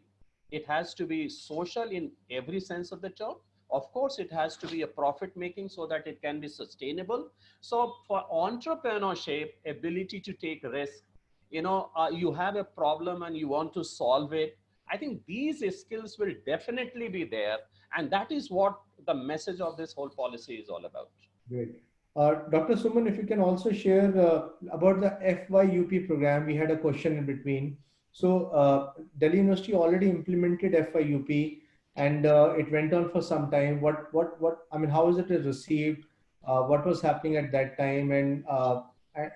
It has to be social in every sense of the term. Of course, it has to be a profit making so that it can be sustainable. So for entrepreneurship, ability to take risk, you have a problem and you want to solve it. I think these skills will definitely be there. And that is what the message of this whole policy is all about. Great. Dr. Suman, if you can also share about the FYUP program, we had a question in between. So Delhi University already implemented FYUP and it went on for some time. I mean, how is it received? What was happening at that time, and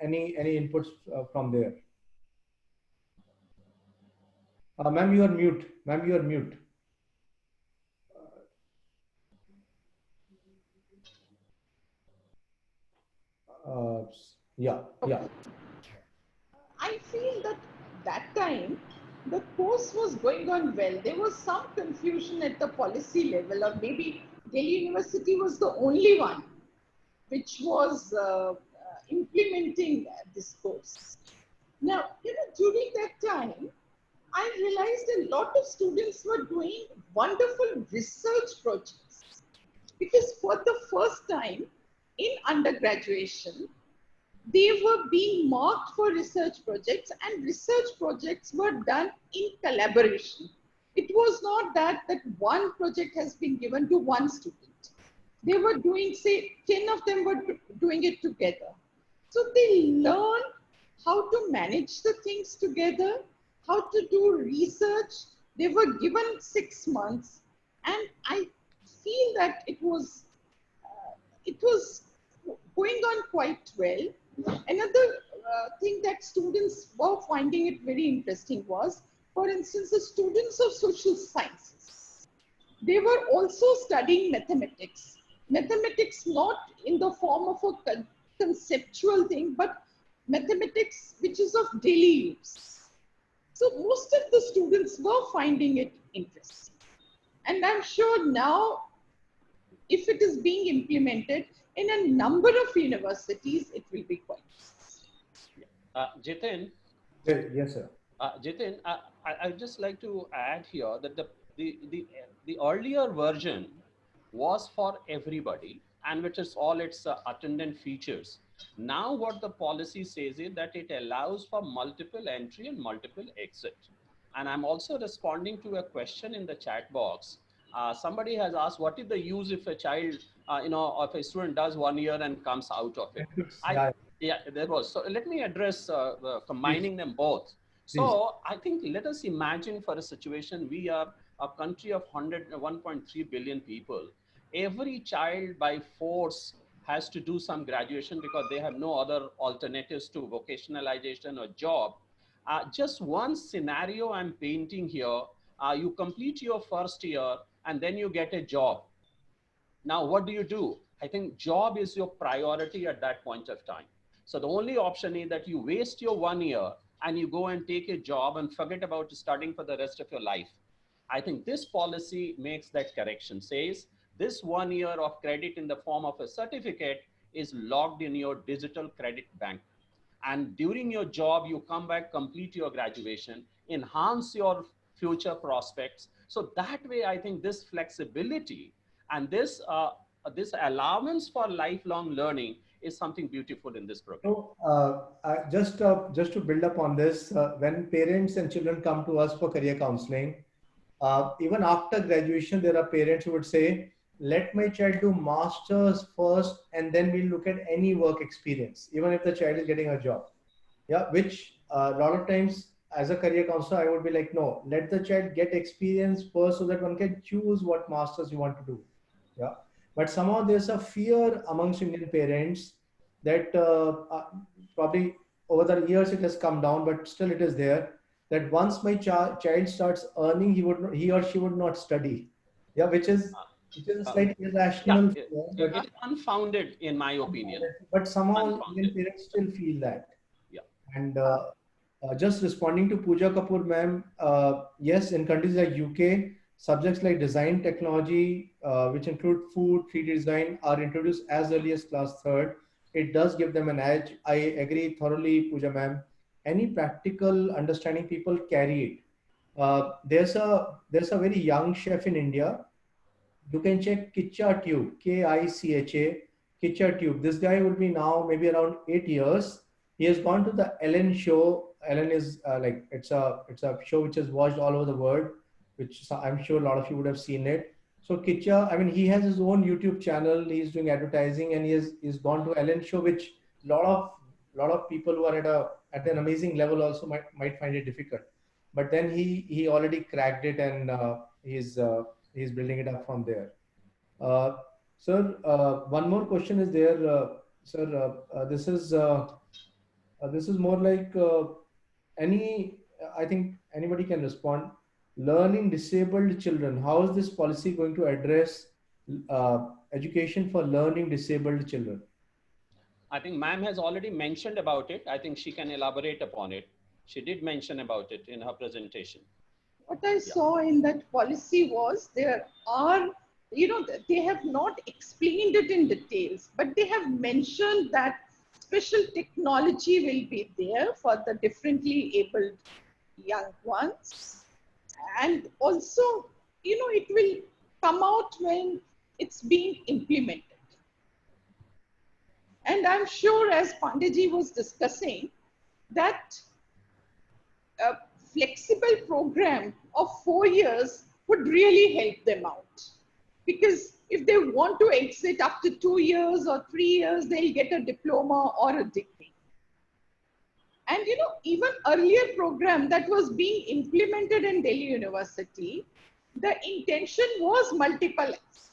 any inputs from there? Ma'am, you are mute. Ma'am, you are mute. Yeah. I feel that time the course was going on well. There was some confusion at the policy level, or maybe Delhi University was the only one which was implementing this course. Now, during that time, I realized a lot of students were doing wonderful research projects, because for the first time in undergraduation, they were being marked for research projects, and research projects were done in collaboration. It was not that one project has been given to one student. They were doing, say, 10 of them were doing it together. So they learned how to manage the things together, how to do research. They were given 6 months, and I feel that it was going on quite well. Another thing that students were finding it very interesting was, for instance, the students of social sciences, they were also studying mathematics. Mathematics not in the form of a conceptual thing, but mathematics which is of daily use. So most of the students were finding it interesting. And I'm sure now, if it is being implemented in a number of universities, it will be quite. Jitin. Yes, sir. Jitin, I'd just like to add here that the earlier version was for everybody, and which is all its attendant features. Now what the policy says is that it allows for multiple entry and multiple exit. And I'm also responding to a question in the chat box. Somebody has asked, what is the use if a child, if a student does 1 year and comes out of it? Yeah, there was. So let me address combining them both. So I think let us imagine for a situation, we are a country of 1.3 billion people. Every child by force has to do some graduation because they have no other alternatives to vocationalization or job. Just one scenario I'm painting here, you complete your first year and then you get a job. Now, what do? I think job is your priority at that point of time. So the only option is that you waste your 1 year and you go and take a job and forget about studying for the rest of your life. I think this policy makes that correction, says this 1 year of credit in the form of a certificate is logged in your digital credit bank. And during your job, you come back, complete your graduation, enhance your future prospects. So that way, I think this flexibility and this allowance for lifelong learning is something beautiful in this program. So, just to build up on this, when parents and children come to us for career counseling, even after graduation, there are parents who would say, "Let my child do masters first, and then we'll look at any work experience, even if the child is getting a job." Yeah, which a lot of times as a career counselor, I would be like, "No, let the child get experience first, so that one can choose what masters you want to do." Yeah, but somehow there's a fear amongst Indian parents that probably over the years it has come down, but still it is there, that once my child starts earning, he or she would not study. Yeah, which is a slightly Yeah, irrational fear, it is unfounded in my opinion. but somehow Indian Unfounded. parents still feel that. Yeah. And just responding to Pooja Kapoor, ma'am, yes, in countries like UK, subjects like design technology, which include food, 3D design, are introduced as early as class third. It does give them an edge. I agree thoroughly, Pooja, ma'am. Any practical understanding, people carry it. There's a very young chef in India. You can check Kicha Tube, Kicha, Kicha Tube. This guy would be now maybe around 8 years. He has gone to the Ellen show. Ellen is like it's a show which is watched all over the world, which I'm sure a lot of you would have seen it. So Kicha, I mean, he has his own YouTube channel. He's doing advertising, and he's gone to Ellen show, which lot of people who are at an amazing level also might find it difficult. But then he already cracked it, and he's building it up from there. Uh, Sir, one more question is there, sir. This is more like any. I think anybody can respond. Learning disabled children. How is this policy going to address education for learning disabled children? I think ma'am has already mentioned about it. I think she can elaborate upon it. She did mention about it in her presentation. What I saw in that policy was there are, they have not explained it in details, but they have mentioned that special technology will be there for the differently abled young ones. And also, it will come out when it's being implemented. And I'm sure, as Pandeyji was discussing, that a flexible program of 4 years would really help them out. Because if they want to exit after 2 years or 3 years, they'll get a diploma or a degree. And even earlier program that was being implemented in Delhi University, the intention was multiple X.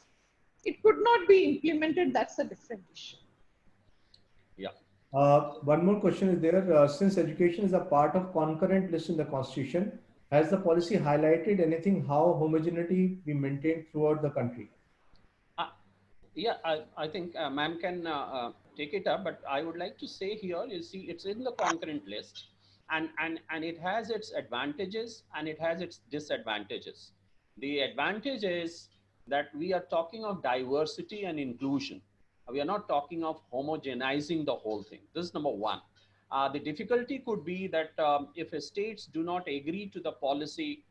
It could not be implemented, that's a different issue. Yeah. One more question is there. Since education is a part of concurrent list in the Constitution, has the policy highlighted anything how homogeneity be maintained throughout the country? Yeah, I think ma'am can take it up, but I would like to say here, you see, it's in the concurrent list, and it has its advantages and it has its disadvantages. The advantage is that we are talking of diversity and inclusion. We are not talking of homogenizing the whole thing. This is number one. The difficulty could be that if states do not agree to the policy,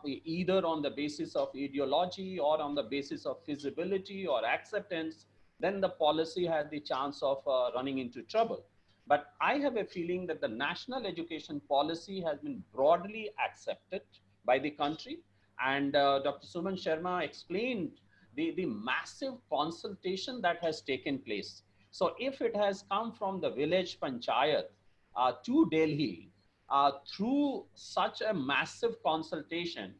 either on the basis of ideology or on the basis of feasibility or acceptance, then the policy has the chance of running into trouble. But I have a feeling that the national education policy has been broadly accepted by the country. And Dr. Suman Sharma explained the massive consultation that has taken place. So if it has come from the village panchayat to Delhi through such a massive consultation,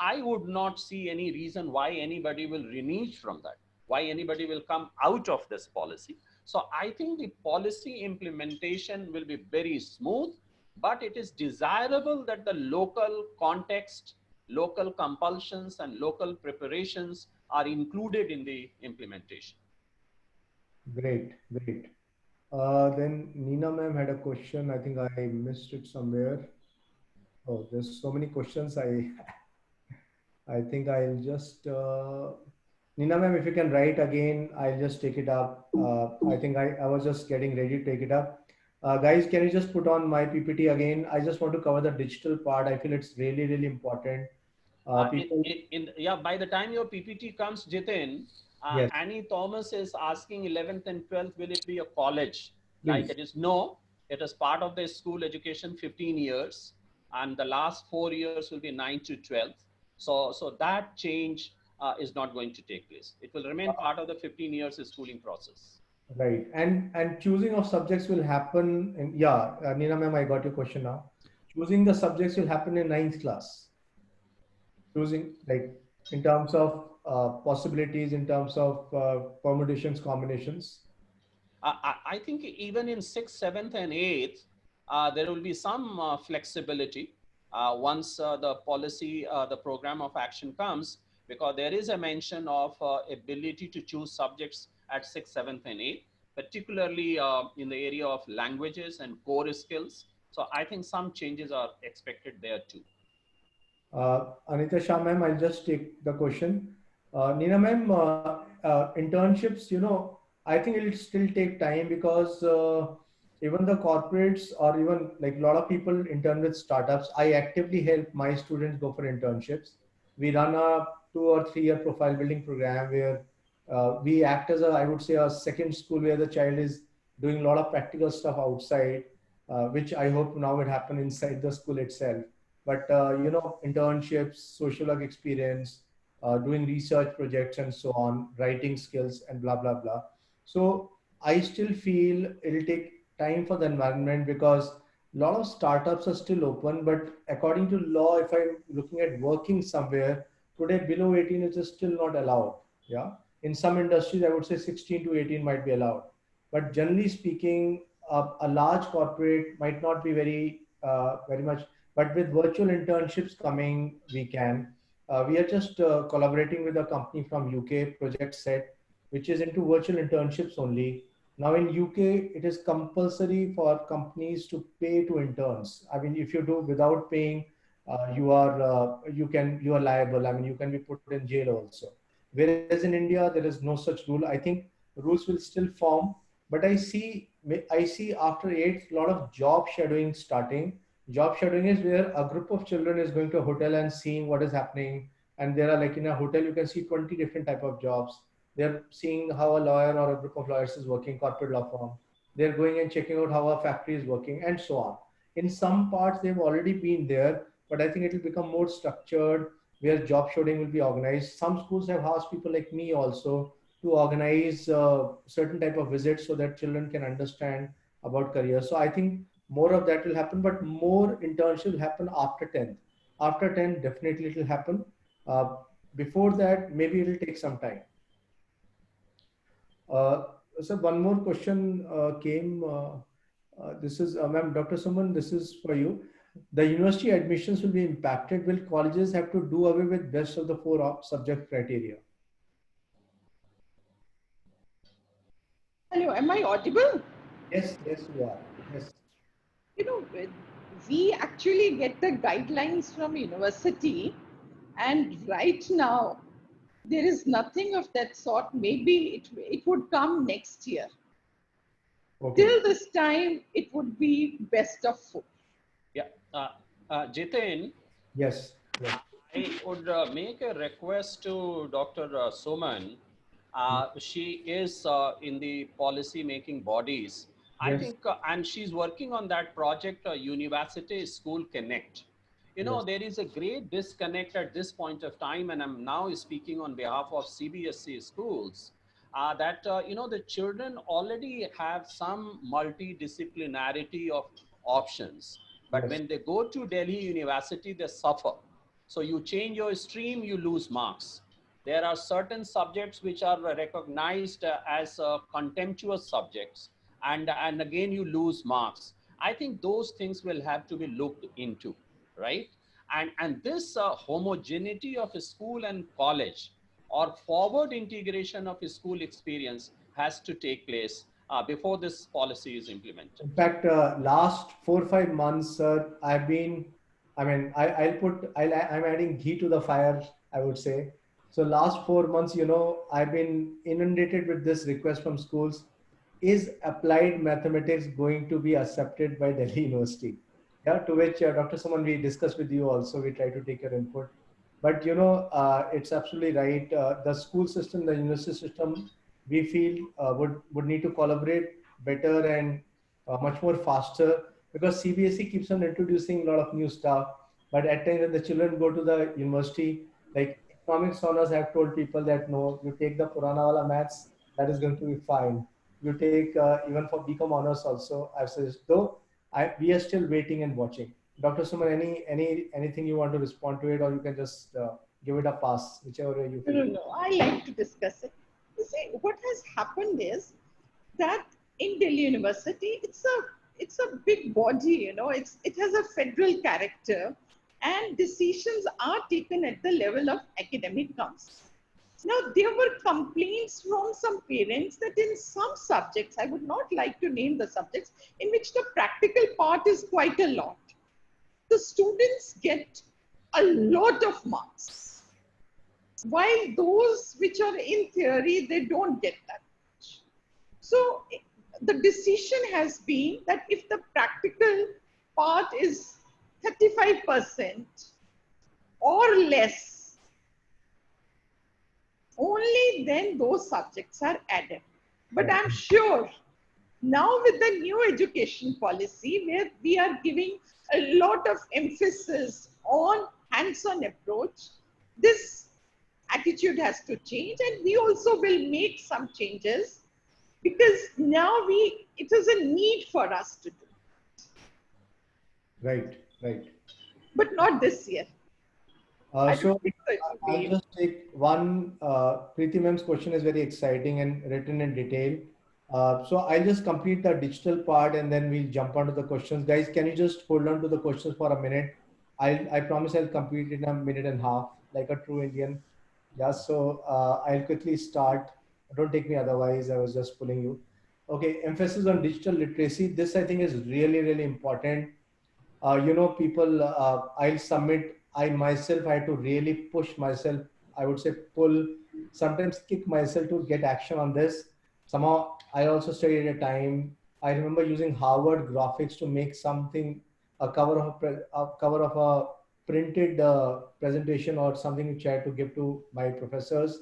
I would not see any reason why anybody will renege from that, why anybody will come out of this policy. So I think the policy implementation will be very smooth, but it is desirable that the local context, local compulsions, and local preparations are included in the implementation. Great, great. Then Nina ma'am had a question. I think I missed it somewhere. Oh, there's so many questions. I think I'll just Nina ma'am, if you can write again, I'll just take it up. I think I was just getting ready to take it up. Guys, can you just put on my PPT again? I just want to cover the digital part. I feel it's really, really important. People, Yeah, by the time your PPT comes, Jitin, yes, Annie Thomas is asking 11th and 12th, will it be a college? Like please. it is? No, it is part of the school education 15 years, and the last 4 years will be 9 to 12th. So that change is not going to take place. It will remain part of the 15 years schooling process. Right. And choosing of subjects will happen in, yeah, Nina ma'am, I got your question now. Choosing the subjects will happen in ninth class. Choosing like in terms of possibilities, in terms of permutations, combinations. I think even in 6th, 7th, and 8th, there will be some flexibility once the policy, the program of action comes, because there is a mention of ability to choose subjects at 6th, 7th, and 8th, particularly in the area of languages and core skills. So I think some changes are expected there too. Anita Shah ma'am, I'll just take the question. Nina ma'am, internships, I think it'll still take time because even the corporates or even like a lot of people intern with startups, I actively help my students go for internships. We run a 2 or 3 year profile building program where we act as a, I would say, a second school where the child is doing a lot of practical stuff outside, which I hope now would happen inside the school itself. But internships, social work experience, doing research projects and so on, writing skills and blah blah blah. So I still feel it'll take time for the environment because a lot of startups are still open, but according to law, if I'm looking at working somewhere today, below 18 is just still not allowed. Yeah, in some industries I would say 16 to 18 might be allowed, but generally speaking, a large corporate might not be very much. But with virtual internships coming, we can. We are just collaborating with a company from UK, Project Set, which is into virtual internships only. Now in UK, it is compulsory for companies to pay to interns. I mean, if you do without paying, you are liable. I mean, you can be put in jail also. Whereas in India, there is no such rule. I think rules will still form, but I see after eighth a lot of job shadowing starting. Job shadowing is where a group of children is going to a hotel and seeing what is happening. And there are like in a hotel, you can see 20 different type of jobs. They're seeing how a lawyer or a group of lawyers is working, corporate law firm. They're going and checking out how a factory is working and so on. In some parts, they've already been there, but I think it will become more structured where job shadowing will be organized. Some schools have asked people like me also to organize certain type of visits so that children can understand about career. So I think more of that will happen, but more internship will happen after 10th. After 10, definitely it will happen. Uh, Before that, maybe it will take some time. Uh, so one more question came. This is, ma'am, Dr. Suman, this is for you. The university admissions will be impacted. Will colleges have to do away with best of the four subject criteria? Hello, am I audible? Yes, yes, you are. Yes. You know, we actually get the guidelines from university, and right now there is nothing of that sort. Maybe it would come next year. Okay. Till this time, it would be best of four. Yeah, Jitin, Yes. Yes. I would make a request to Dr. Soman. She is in the policy making bodies. I Yes. think, and she's working on that project, University School Connect. Yes. There is a great disconnect at this point of time, and I'm now speaking on behalf of CBSE schools. That the children already have some multidisciplinarity of options, but Yes. when they go to Delhi University, they suffer. So you change your stream, you lose marks. There are certain subjects which are recognized as contemptuous subjects, and again you lose marks. I think those things will have to be looked into, right? And this homogeneity of a school and college, or forward integration of a school experience, has to take place before this policy is implemented. In fact, last 4 or 5 months, sir, I've been, I mean, I'm adding ghee to the fire, I would say. So last 4 months, I've been inundated with this request from schools. Is applied mathematics going to be accepted by Delhi University? Yeah, to which Dr. Suman, we discussed with you also, we try to take your input. But it's absolutely right. The school system, the university system, we feel would need to collaborate better and much more faster, because CBSE keeps on introducing a lot of new stuff. But at times when the children go to the university, like economics honors have told people that no, you take the Purana wala maths, that is going to be fine. You take even for BCom honors also, I've said, though we are still waiting and watching. Dr. Suman, anything you want to respond to it, or you can just give it a pass, whichever way you No, feel. no, no. I like to discuss it. You see, what has happened is that in Delhi University, it's a big body. It has a federal character, and decisions are taken at the level of academic council. Now, there were complaints from some parents that in some subjects, I would not like to name the subjects, in which the practical part is quite a lot. The students get a lot of marks, while those which are in theory, they don't get that much. So the decision has been that if the practical part is 35% or less, only then those subjects are added. But I'm sure now with the new education policy, where we are giving a lot of emphasis on hands-on approach, this attitude has to change, and we also will make some changes, because now it is a need for us to do, Right, right. but not this year. I So don't think so it will I'll be. just take one. Preeti ma'am's question is very exciting and written in detail. So I'll just complete the digital part and then we'll jump onto the questions. Guys, can you just hold on to the questions for a minute? I promise I'll complete it in a minute and a half, like a true Indian. Yeah, so I'll quickly start. Don't take me otherwise. I was just pulling you. Okay, emphasis on digital literacy. This I think is really, really important. People, I'll submit, I myself, I had to really push myself, I would say pull, sometimes kick myself to get action on this. Somehow, I also studied at a time. I remember using Harvard graphics to make something, a cover of a printed presentation or something which I had to give to my professors.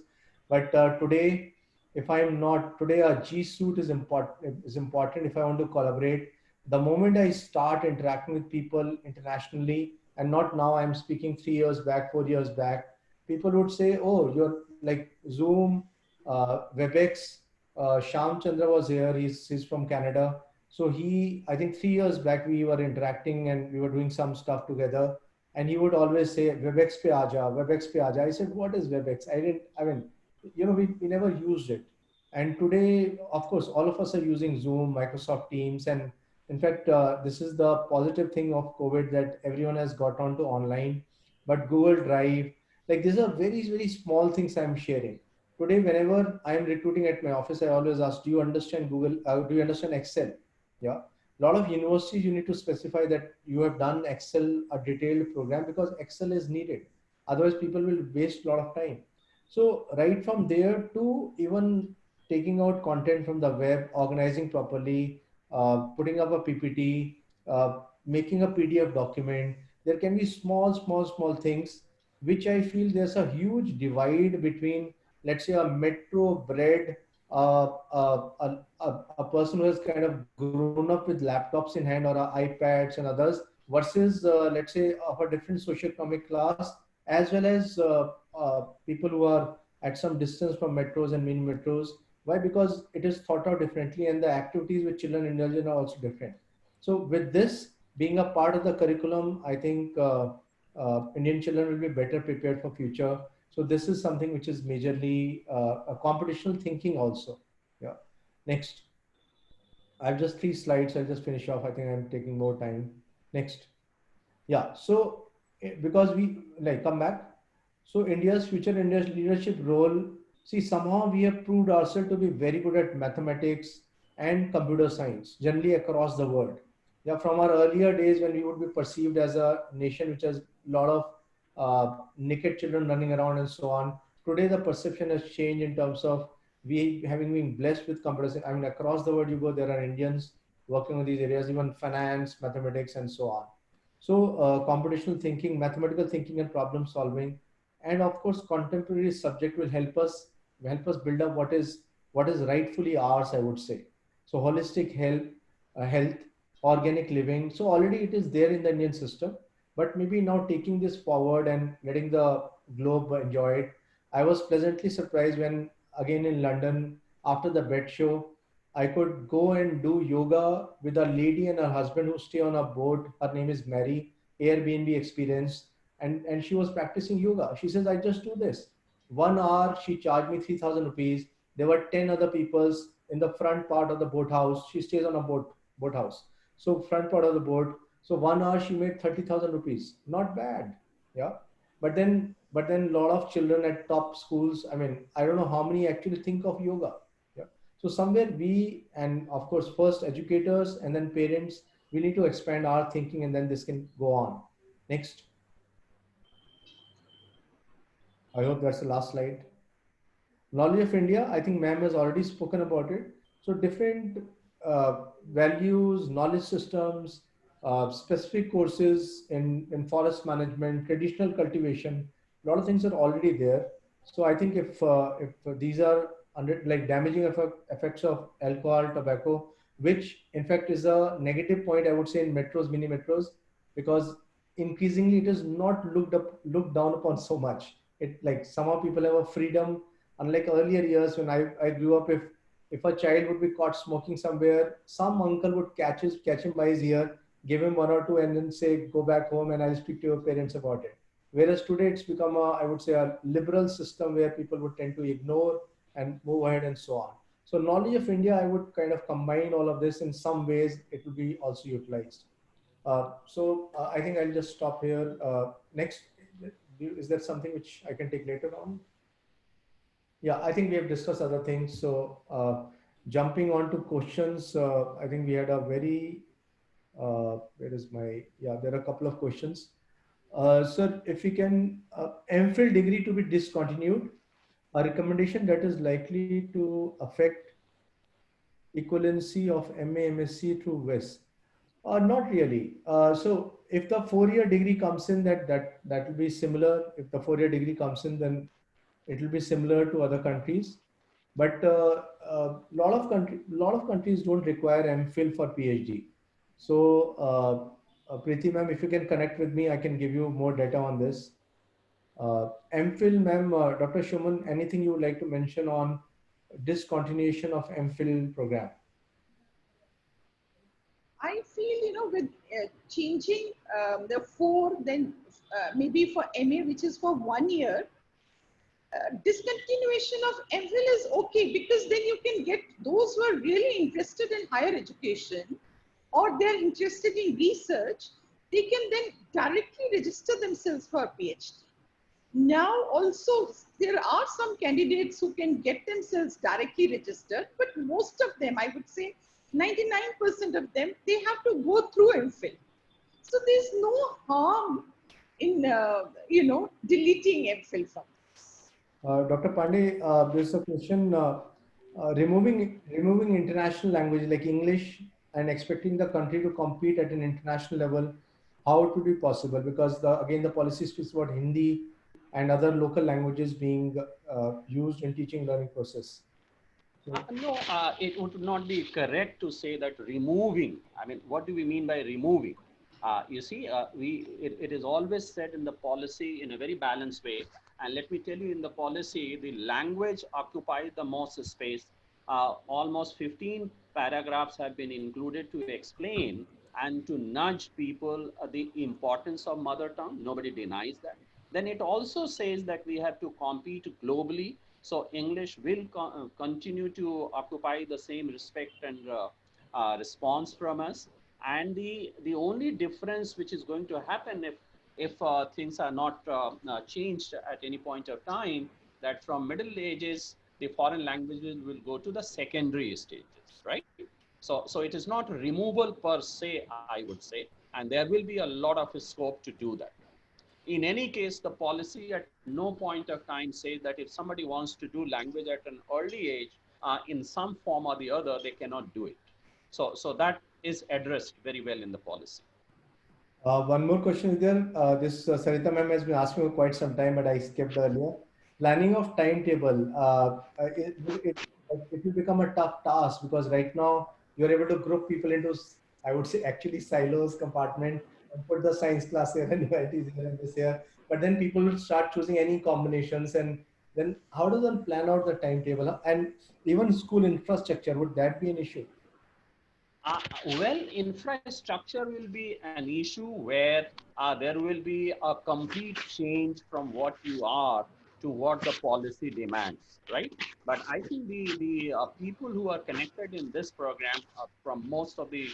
But today, if I'm not, today a G Suite is important if I want to collaborate. The moment I start interacting with people internationally, and not now, I'm speaking 3 years back, 4 years back, people would say, oh, you're like Zoom, WebEx. Sham Chandra was here, he's from Canada. So I think 3 years back, we were interacting and we were doing some stuff together. And he would always say, WebEx pe aaja, WebEx pe aaja. I said, what is WebEx? I mean, we never used it. And today, of course, all of us are using Zoom, Microsoft Teams, and in fact, this is the positive thing of COVID, that everyone has got onto online. But Google Drive, like these are very, very small things I'm sharing. Today, whenever I'm recruiting at my office, I always ask, do you understand Google? Do you understand Excel? Yeah. A lot of universities, you need to specify that you have done Excel, a detailed program, because Excel is needed. Otherwise, people will waste a lot of time. So right from there to even taking out content from the web, organizing properly, putting up a PPT, making a PDF document. There can be small, small, small things, which I feel there's a huge divide between, let's say, a metro bred, a person who has kind of grown up with laptops in hand or iPads and others, versus, let's say, of a different socioeconomic class, as well as people who are at some distance from metros and mini metros. Why? Because it is thought out differently, and the activities with children and children are also different. So with this being a part of the curriculum, I think Indian children will be better prepared for future. So this is something which is majorly a computational thinking also. Yeah. Next. I have just 3 slides. I'll just finish off. I think I'm taking more time. Next. Yeah. So because we like come back. So India's future India's leadership role. See, somehow we have proved ourselves to be very good at mathematics and computer science, generally across the world. Yeah, from our earlier days when we would be perceived as a nation which has a lot of naked children running around and so on. today the perception has changed in terms of we having been blessed with computers. I mean, across the world you go, there are Indians working on these areas, even finance, mathematics, and so on. So computational thinking, mathematical thinking, and problem solving, and of course contemporary subject will help us build up what is rightfully ours, I would say. So holistic health, organic living. So already it is there in the Indian system, but maybe now taking this forward and letting the globe enjoy it. I was pleasantly surprised when again in London after the BET show, I could go and do yoga with a lady and her husband who stay on a boat. Her name is Mary, Airbnb experience, and she was practicing yoga. She says, I just do this. 1 hour, she charged me 3,000 rupees. There were 10 other peoples in the front part of the boathouse. She stays on a boathouse. So front part of the boat. So 1 hour she made 30,000 rupees. Not bad. Yeah. But then a lot of children at top schools, I mean, I don't know how many actually think of yoga. Yeah. So somewhere we, and of course, first educators and then parents, we need to expand our thinking and then this can go on. Next. I hope that's the last slide. Knowledge of India, I think ma'am has already spoken about it. So different values, knowledge systems, specific courses in forest management, traditional cultivation, a lot of things are already there. So I think if these are under like damaging effects of alcohol, tobacco, which in fact is a negative point I would say in metros, mini metros, because increasingly it is not looked down upon so much. It like somehow people have a freedom. Unlike earlier years when I grew up, if a child would be caught smoking somewhere, some uncle would catch him by his ear, give him one or two, and then say, "Go back home, and I'll speak to your parents about it." Whereas today it's become I would say, a liberal system where people would tend to ignore and move ahead and so on. So knowledge of India, I would kind of combine all of this in some ways. It would be also utilized. I think I'll just stop here. Next, is there something which I can take later on? Yeah, I think we have discussed other things. So jumping on to questions, I think we had a very, where is my, yeah, there are a couple of questions. Sir, if we can, MPhil degree to be discontinued, a recommendation that is likely to affect equivalency of MA, MSc through WES. Not really. So if the 4-year degree comes in, that will be similar. If the 4-year degree comes in, then it will be similar to other countries. But lot of countries don't require MPhil for PhD. So Preeti ma'am, if you can connect with me, I can give you more data on this. MPhil ma'am, Dr. Shuman, anything you would like to mention on discontinuation of MPhil program? I feel, with changing the 4, then maybe for MA, which is for 1 year, discontinuation of MPhil is okay, because then you can get those who are really interested in higher education or they're interested in research, they can then directly register themselves for a PhD. Now also there are some candidates who can get themselves directly registered, but most of them, I would say 99% of them, they have to go through MPhil. So there's no harm in deleting MPhil from this. Dr. Pandey, there's a question, removing international language like English and expecting the country to compete at an international level, how it would be possible? Because again, the policy speaks about Hindi and other local languages being used in teaching learning process. So, No, it would not be correct to say that removing. I mean, what do we mean by removing? You see, it is always said in the policy in a very balanced way. And let me tell you, in the policy, the language occupies the most space. Almost 15 paragraphs have been included to explain and to nudge people the importance of mother tongue. Nobody denies that. Then it also says that we have to compete globally. So English will continue to occupy the same respect and response from us. And the only difference which is going to happen if things are not changed at any point of time, that from middle ages, the foreign languages will go to the secondary stages, right? So it is not removal per se, I would say, and there will be a lot of scope to do that. In any case, the policy at no point of time says that if somebody wants to do language at an early age, in some form or the other, they cannot do it. So that is addressed very well in the policy. One more question is there. This Sarita ma'am has been asking for quite some time, but I skipped earlier. Planning of timetable. It will become a tough task because right now you're able to group people into, I would say, actually silos, compartment, and put the science class here and humanities here and this here. But then people will start choosing any combinations, and then how does one plan out the timetable? And even school infrastructure, would that be an issue? Well, infrastructure will be an issue where there will be a complete change from what you are to what the policy demands, right? But I think the people who are connected in this program from most of the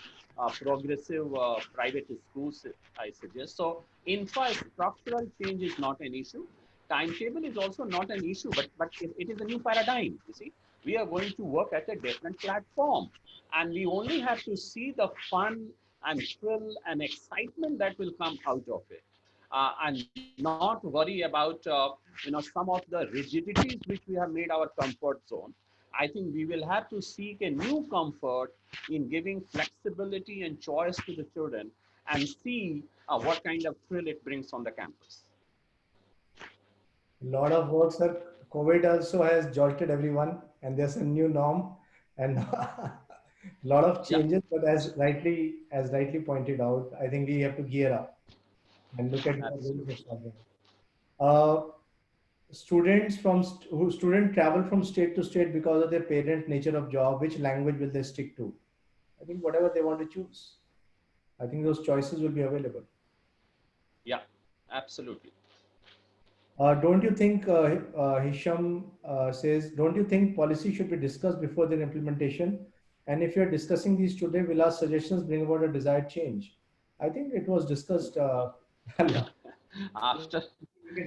progressive private schools, I suggest. So infrastructural change is not an issue. Timetable is also not an issue, but it is a new paradigm, you see. We are going to work at a different platform, and we only have to see the fun and thrill and excitement that will come out of it, and not worry about some of the rigidities which we have made our comfort zone. I think we will have to seek a new comfort in giving flexibility and choice to the children and see what kind of thrill it brings on the campus. A lot of work, sir. COVID also has jolted everyone, and there's a new norm, and a lot of Yeah. changes. But as rightly pointed out, I think we have to gear up and look at what really Absolutely. is happening. Uh, student travel from state to state because of their parent nature of job. Which language will they stick to? I think whatever they want to choose. I think those choices will be available. Yeah, absolutely. Don't you think, Hisham says, don't you think policy should be discussed before their implementation? And if you're discussing these today, will our suggestions bring about a desired change? I think it was discussed. after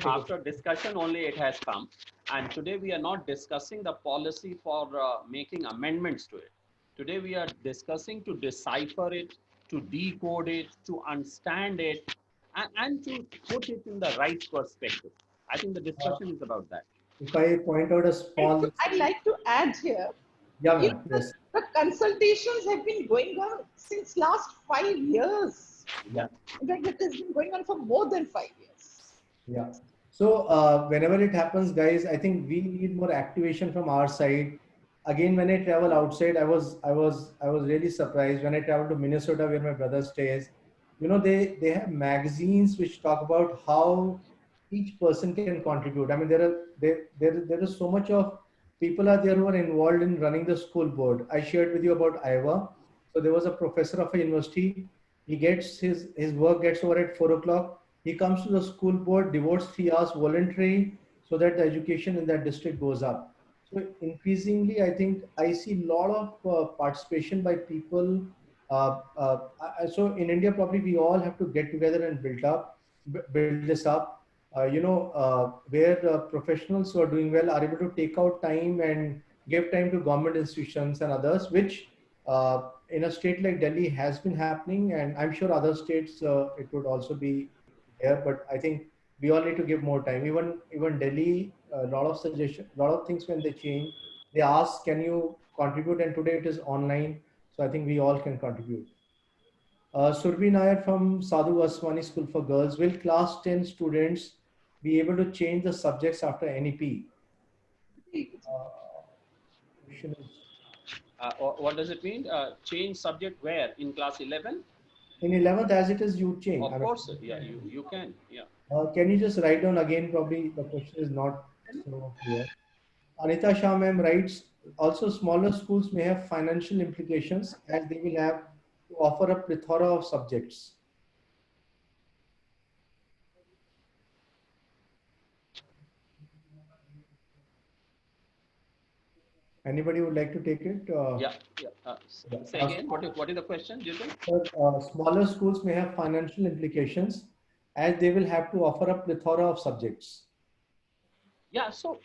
after discussion only it has come, and today we are not discussing the policy for making amendments to it. Today we are discussing to decipher it, to decode it, to understand it, and to put it in the right perspective. I think the discussion is about that. If I point out a small, I'd like to add here, yeah, you ma'am, know, yes, the consultations have been going on since last 5 years. yeah. In fact, it has been going on for more than 5 years. Yeah. So whenever it happens, guys, I think we need more activation from our side. Again, when I travel outside, I was really surprised when I traveled to Minnesota, where my brother stays. They have magazines which talk about how each person can contribute. I mean, there is so much of people are there who are involved in running the school board. I shared with you about Iowa. So there was a professor of a university. He gets his work gets over at 4 o'clock. He comes to the school board, devotes 3 hours voluntary so that the education in that district goes up. So increasingly, I think I see a lot of participation by people. So in India, probably we all have to get together and build this up. Where professionals who are doing well are able to take out time and give time to government institutions and others, which in a state like Delhi has been happening, and I'm sure other states it would also be there. But I think we all need to give more time. Even Delhi, a lot of suggestions, a lot of things when they change, they ask, "Can you contribute?" And today it is online, so I think we all can contribute. Surbhi Nair from Sadhu Vaswani School for Girls. Will class 10 students be able to change the subjects after NEP? Question is, What does it mean? Change subject where? In class 11? in 11th, as it is, you change. Of course, yeah, you can. Yeah. Can you just write down again? Probably the question is not so clear. Anita Shah ma'am writes, also smaller schools may have financial implications as they will have to offer a plethora of subjects. Anybody would like to take it? Yeah. Say again, what is the question, Jitin? Smaller schools may have financial implications as they will have to offer a plethora of subjects. Yeah, so,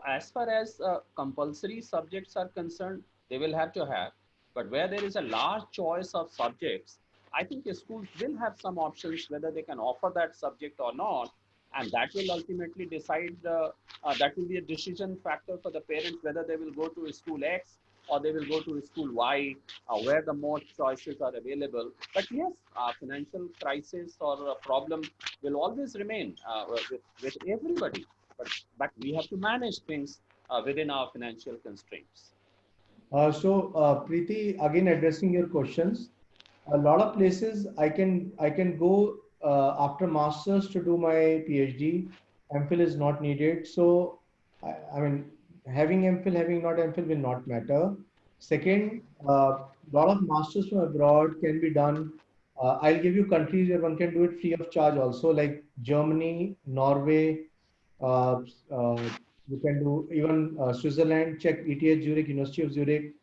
as far as compulsory subjects are concerned, they will have to have. But where there is a large choice of subjects, I think the schools will have some options whether they can offer that subject or not, and that will ultimately decide that will be a decision factor for the parents whether they will go to a school X or they will go to a school Y, where the more choices are available. But yes, financial crisis or a problem will always remain with everybody. But we have to manage things within our financial constraints. Preeti, again addressing your questions, a lot of places I can go after masters to do my PhD. MPhil is not needed. So I mean, having MPhil, having not MPhil will not matter. Second, lot of masters from abroad can be done. I'll give you countries where one can do it free of charge also, like Germany, Norway. Uh, uh, you can do even Switzerland, Czech, ETH Zurich, University of Zurich.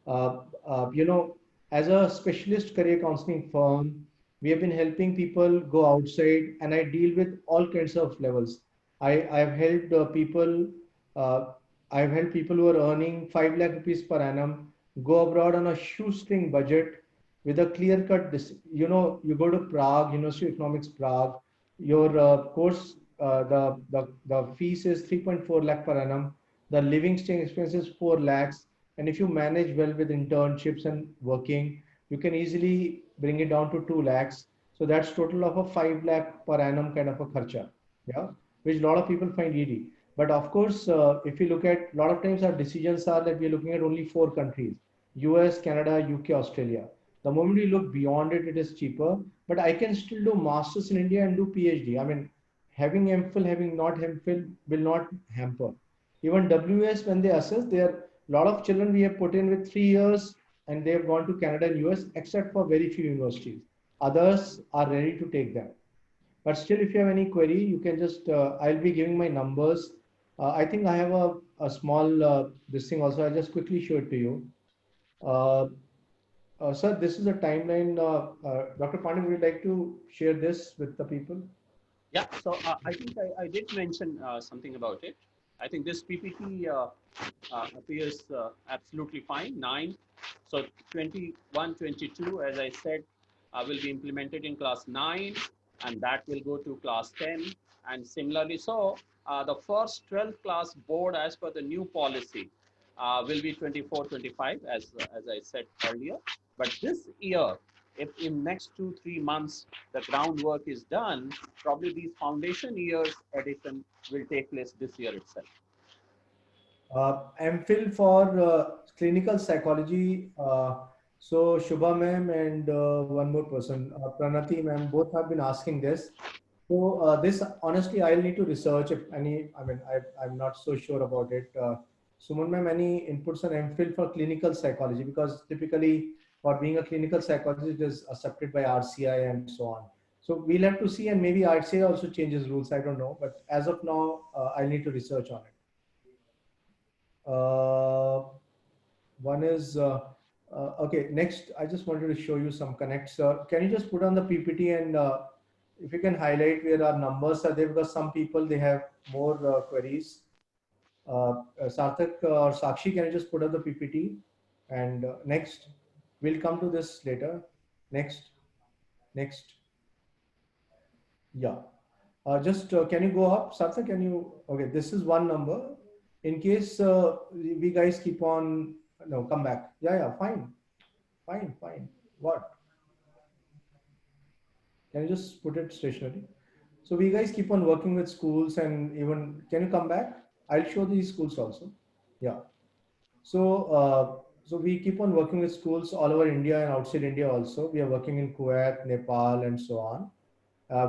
You know, as a specialist career counseling firm, we have been helping people go outside, and I deal with all kinds of levels. I've helped people. Uh, I've helped people who are earning 5 lakh rupees per annum go abroad on a shoestring budget with a clear cut. You know, you go to Prague, University of Economics, Prague. Your course, the fees is 3.4 lakh per annum. The living staying expenses 4 lakhs, and if you manage well with internships and working, you can easily bring it down to 2 lakhs. So that's total of a 5 lakh per annum kind of a kharcha. Yeah, which a lot of people find easy. But of course, if you look at, a lot of times our decisions are that we're looking at only 4 countries: US, Canada, UK, Australia. The moment we look beyond it, it is cheaper. But I can still do masters in India and do PhD. I mean, having MPhil, having not MPhil will not hamper. Even WS, when they assess, there are a lot of children we have put in with 3 years and they have gone to Canada and US, except for very few universities. Others are ready to take them. But still, if you have any query, you can just, I'll be giving my numbers. I think I have a small, this thing also, I'll just quickly show it to you. Sir, this is a timeline. Dr. Pandey, would you like to share this with the people? Yeah, so I think I did mention something about it. I think this PPT appears absolutely fine. 9, so 21, 22, as I said, will be implemented in class 9, and that will go to class 10. And similarly, so the first 12th class board, as per the new policy, will be 24, 25, as I said earlier. But this year, if in next 2-3 months the groundwork is done, probably these foundation years addition will take place this year itself. MPhil for clinical psychology. So Shubha ma'am and one more person, Pranati ma'am, both have been asking this. So this, honestly, I'll need to research if any. I mean, I'm not so sure about it. Suman ma'am, any inputs on MPhil for clinical psychology? Because typically, for being a clinical psychologist, it is accepted by RCI and so on. So we'll have to see, and maybe RCI also changes rules. I don't know, but as of now, I need to research on it. One is okay. Next, I just wanted to show you some connects. Can you just put on the PPT, and if you can highlight where our numbers are there, because some people they have more queries. Sarthak or Sakshi, can you just put up the PPT? And next, we'll come to this later. Next. Yeah. Just can you go up, Sarthak? Can you? Okay, this is one number. In case we guys keep on, no, come back. Yeah, fine. What? Can you just put it stationary? So we guys keep on working with schools, and even, can you come back? I'll show these schools also. Yeah. So we keep on working with schools all over India and outside India also. We are working in Kuwait, Nepal, and so on.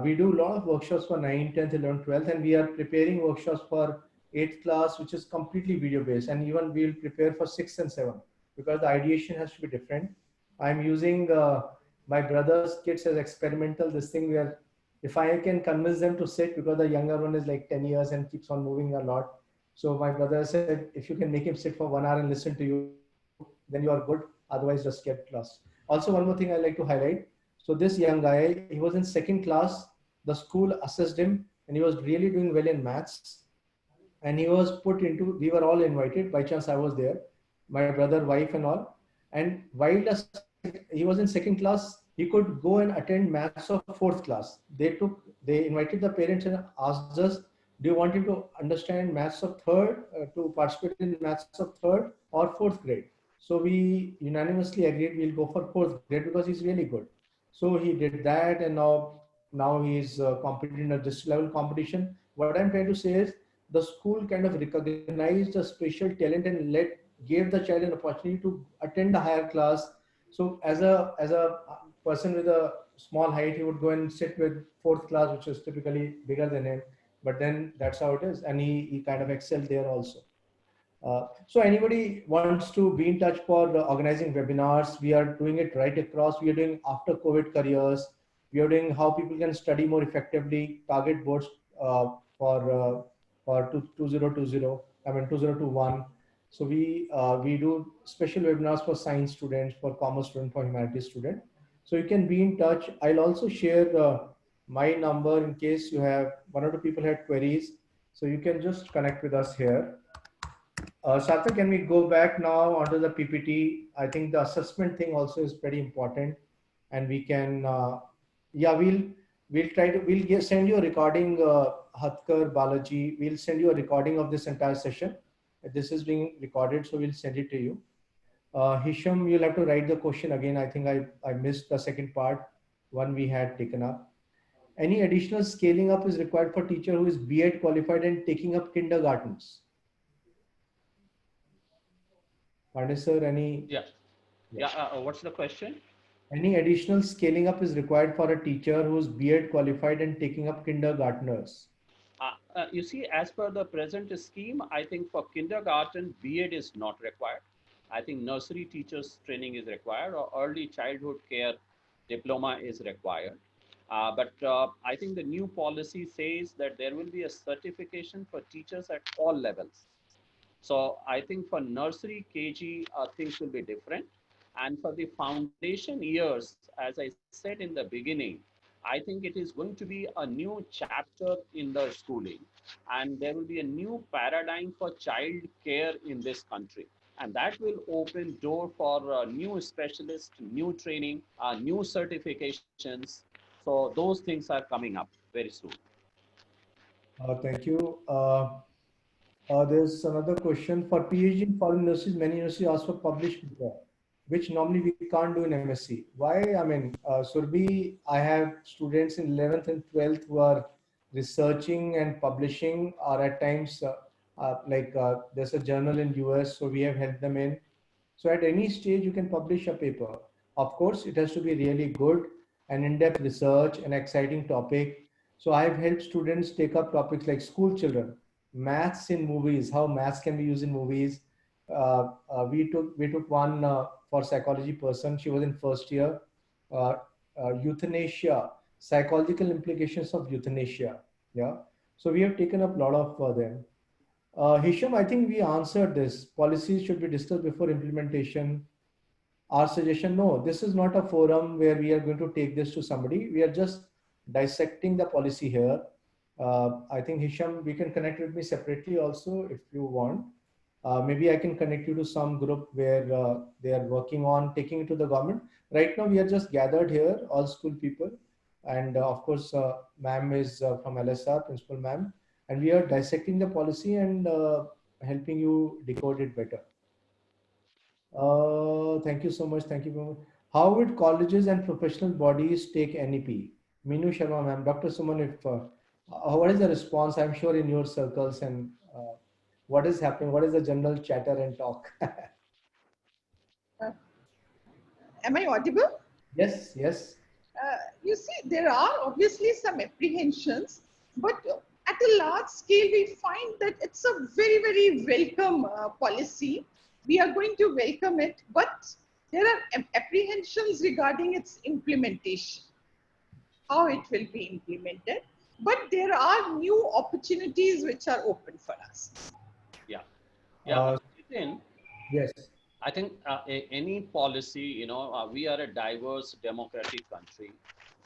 We do a lot of workshops for 9th, 10th, 11th, 12th, and we are preparing workshops for 8th class, which is completely video based, and even we'll prepare for 6th and 7th because the ideation has to be different. I'm using my brother's kids as experimental, this thing where if I can convince them to sit, because the younger one is like 10 years and keeps on moving a lot. So my brother said, if you can make him sit for 1 hour and listen to you, then you are good. Otherwise, just get lost. Also, one more thing I like to highlight. So this young guy, he was in 2nd class. The school assessed him, and he was really doing well in maths. And he was put into, we were all invited. By chance, I was there, my brother, wife, and all. And while he was in 2nd class, he could go and attend maths of fourth class. They invited the parents and asked us, do you want him to understand maths of third, to participate in maths of third or fourth grade? So we unanimously agreed we'll go for fourth grade because he's really good. So he did that, and now he's competing in a district level competition. What I'm trying to say is the school kind of recognized a special talent and gave the child an opportunity to attend a higher class. So as a person with a small height, he would go and sit with fourth class, which is typically bigger than him. But then that's how it is, and he kind of excelled there also. So anybody wants to be in touch for organizing webinars, we are doing it right across. We are doing after COVID careers. We are doing how people can study more effectively, target boards for 2020. I mean 2021. So we do special webinars for science students, for commerce students, for humanities students. So you can be in touch. I'll also share my number in case you have one or two people had queries. So you can just connect with us here. Sarthak, can we go back now onto the PPT? I think the assessment thing also is pretty important, and we can, yeah, we'll send you a recording, Hatkar Balaji. We'll send you a recording of this entire session. This is being recorded, so we'll send it to you. Hisham, you'll have to write the question again. I think I missed the second part, one we had taken up. Any additional scaling up is required for teacher who is B.Ed qualified and taking up kindergartens? Pandey sir, any? Yeah. What's the question? Any additional scaling up is required for a teacher who is B.Ed qualified and taking up kindergartners? You see, as per the present scheme, I think for kindergarten, B.Ed is not required. I think nursery teachers training is required, or early childhood care diploma is required. But I think the new policy says that there will be a certification for teachers at all levels. So I think for nursery, KG, things will be different. And for the foundation years, as I said in the beginning, I think it is going to be a new chapter in the schooling. And there will be a new paradigm for child care in this country. And that will open door for new specialists, new training, new certifications. So those things are coming up very soon. Thank you. There's another question. For PhD in foreign universities, many universities ask for published paper, which normally we can't do in MSc. Why? I mean, Surbhi, I have students in 11th and 12th who are researching and publishing, or at times, there's a journal in US, so we have helped them in. So at any stage, you can publish a paper. Of course, it has to be really good and in-depth research, an exciting topic. So I've helped students take up topics like school children, maths in movies, how maths can be used in movies. We took one for psychology person. She was in first year. Euthanasia, psychological implications of euthanasia. Yeah. So we have taken up a lot of them. Hisham, I think we answered this. Policies should be discussed before implementation. Our suggestion, no, this is not a forum where we are going to take this to somebody. We are just dissecting the policy here. I think Hisham, we can connect with me separately also if you want. Maybe I can connect you to some group where they are working on taking it to the government. Right now, we are just gathered here, all school people. And of course, ma'am is from LSR, principal ma'am. And we are dissecting the policy and helping you decode it better. Thank you so much. Thank you very much. How would colleges and professional bodies take NEP? Minu Sharma, ma'am. Dr. Suman, if what is the response? I'm sure in your circles, and what is happening? What is the general chatter and talk? Am I audible? Yes, yes. You see, there are obviously some apprehensions, but at a large scale, we find that it's a very, very welcome policy. We are going to welcome it, but there are apprehensions regarding its implementation, how it will be implemented. But there are new opportunities which are open for us. Yeah. Yes. I think any policy, we are a diverse democratic country.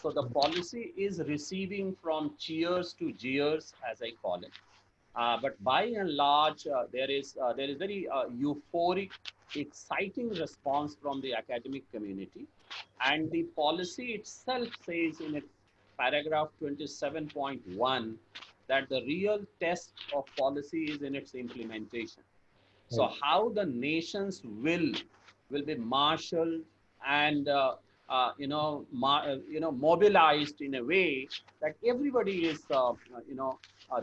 So the policy is receiving from cheers to jeers, as I call it. But by and large, there is very euphoric exciting response from the academic community. And the policy itself says in its paragraph 27.1 that the real test of policy is in its implementation. So Right. how the nation's will be marshaled and mobilized in a way that everybody is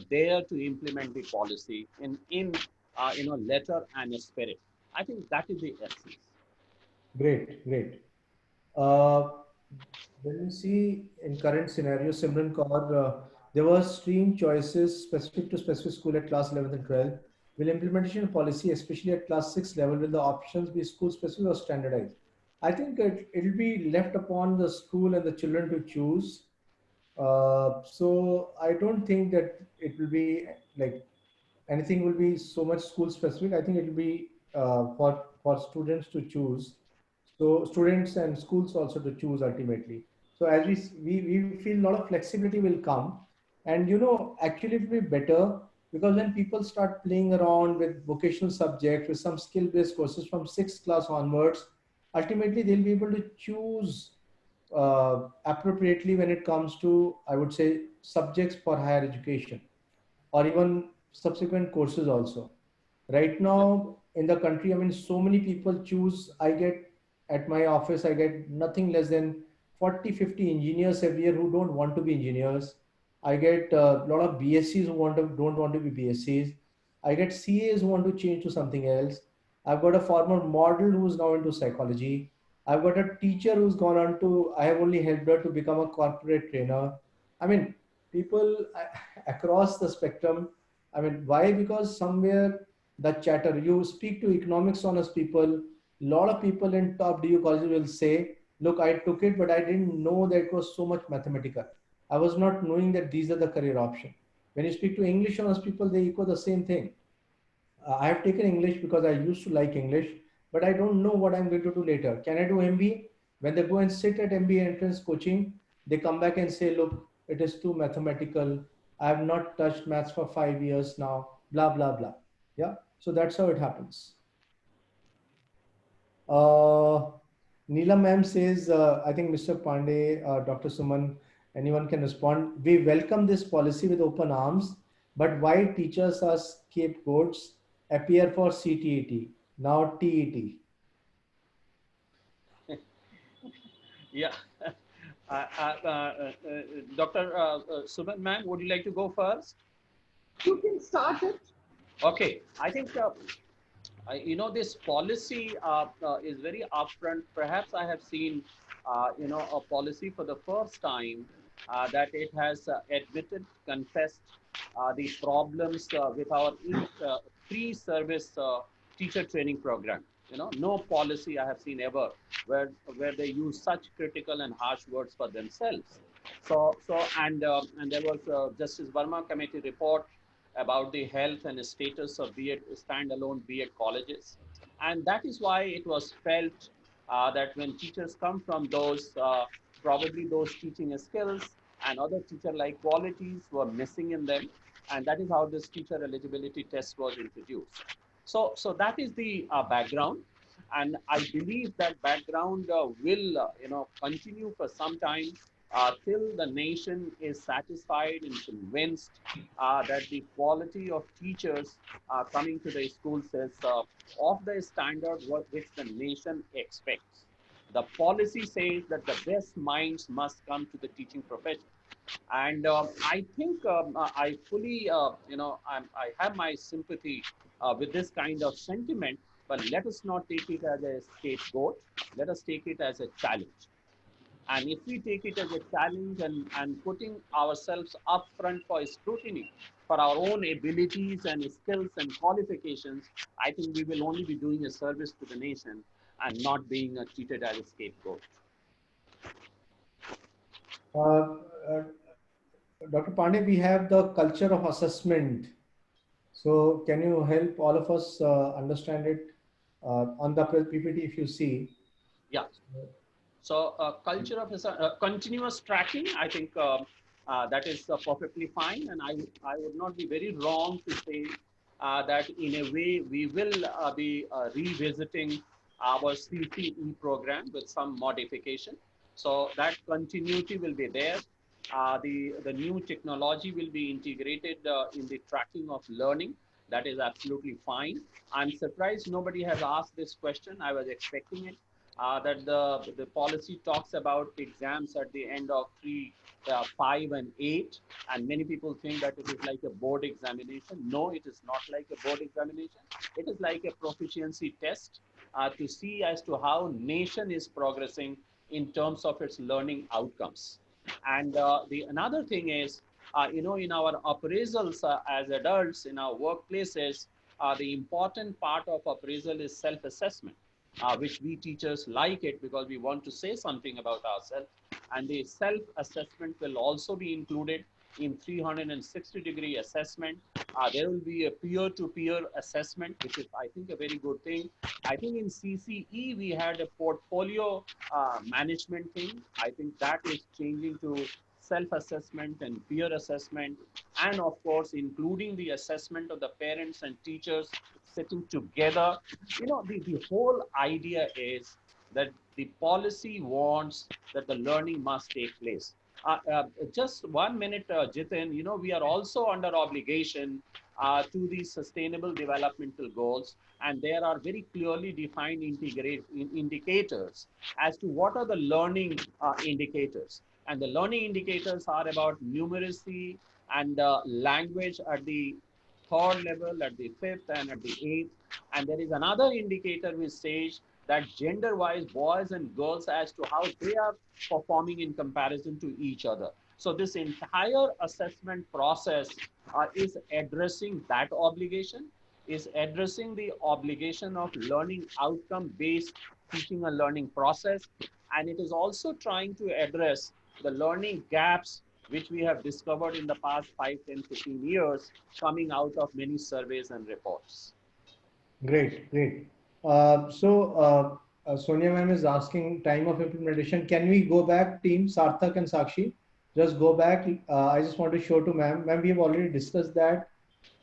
there to implement the policy in letter and spirit. I think that is the essence. Great, great. Uh, when you see in current scenario, Simran Kaur, there were stream choices specific to specific school at class 11th and 12th. Will implementation policy, especially at class 6 level, will the options be school specific or standardized? I think it'll be left upon the school and the children to choose. So I don't think that it will be like anything will be so much school specific. I think it will be for students to choose. So students and schools also to choose ultimately. So as we feel a lot of flexibility will come, and actually it will be better because when people start playing around with vocational subjects with some skill based courses from sixth class onwards, ultimately they'll be able to choose appropriately when it comes to, I would say, subjects for higher education or even subsequent courses also. Right now in the country, I mean, so many people choose. I get at my office, I get nothing less than 40, 50 engineers every year who don't want to be engineers. I get a lot of BScs who don't want to be BScs. I get CAs who want to change to something else. I've got a former model who's now into psychology. I've got a teacher who's gone on to, I have only helped her to become a corporate trainer. I mean, people across the spectrum. I mean, why? Because somewhere the chatter, you speak to economics honest people, a lot of people in top DU colleges will say, look, I took it, but I didn't know that it was so much mathematical. I was not knowing that these are the career options. When you speak to English honest people, they echo the same thing. I have taken English because I used to like English, but I don't know what I'm going to do later. Can I do MBA? When they go and sit at MBA entrance coaching, they come back and say, look, it is too mathematical. I have not touched maths for 5 years now, blah, blah, blah. Yeah. So that's how it happens. Neela ma'am says, I think Mr. Pandey, Dr. Suman, anyone can respond. We welcome this policy with open arms, but why teachers are scapegoats appear for CTET, now TET? Yeah. Dr. Suman, ma'am, would you like to go first? You can start it. Okay, I think this policy is very upfront. Perhaps I have seen a policy for the first time that it has admitted, confessed the problems with our pre-service teacher training program. No policy I have seen ever where they use such critical and harsh words for themselves. And there was Justice Verma committee report about the health and status of B.Ed standalone B.Ed colleges, and that is why it was felt that when teachers come from those probably those teaching skills and other teacher-like qualities were missing in them, and that is how this teacher eligibility test was introduced. So that is the background, and I believe that background will continue for some time till the nation is satisfied and convinced that the quality of teachers coming to the schools is of the standard which the nation expects. The policy says that the best minds must come to the teaching profession. And I think I fully, I have my sympathy with this kind of sentiment, but let us not take it as a scapegoat. Let us take it as a challenge. And if we take it as a challenge and putting ourselves up front for scrutiny for our own abilities and skills and qualifications, I think we will only be doing a service to the nation and not being treated as a scapegoat. Dr. Pandey, we have the culture of assessment. So can you help all of us understand it on the PPT if you see? Yeah. So culture of continuous tracking, I think that is perfectly fine. And I would not be very wrong to say that in a way we will be revisiting our CCE program with some modification. So that continuity will be there. The new technology will be integrated in the tracking of learning. That is absolutely fine. I'm surprised nobody has asked this question. I was expecting it. That the policy talks about exams at the end of 3, 5, and 8, and many people think that it is like a board examination. No, it is not like a board examination. It is like a proficiency test to see as to how nation is progressing in terms of its learning outcomes. And the another thing is, in our appraisals as adults in our workplaces, the important part of appraisal is self-assessment, which we teachers like it because we want to say something about ourselves. And the self-assessment will also be included in 360-degree assessment. There will be a peer-to-peer assessment, which is, I think, a very good thing. I think in CCE, we had a portfolio management thing. I think that is changing to self-assessment and peer assessment, and of course, including the assessment of the parents and teachers sitting together. The whole idea is that the policy wants that the learning must take place. Just 1 minute, Jitin, we are also under obligation to the sustainable developmental goals, and there are very clearly defined indicators as to what are the learning indicators. And the learning indicators are about numeracy and language at the 3rd level, at the 5th, and at the 8th. And there is another indicator which says that gender-wise, boys and girls, as to how they are performing in comparison to each other. So this entire assessment process is addressing that obligation, is addressing the obligation of learning outcome-based teaching and learning process. And it is also trying to address the learning gaps which we have discovered in the past 5, 10, 15 years coming out of many surveys and reports. Great, great. Sonia ma'am is asking time of implementation. Can we go back, team Sarthak and Sakshi? Just go back. I just want to show to ma'am. Ma'am, we have already discussed that.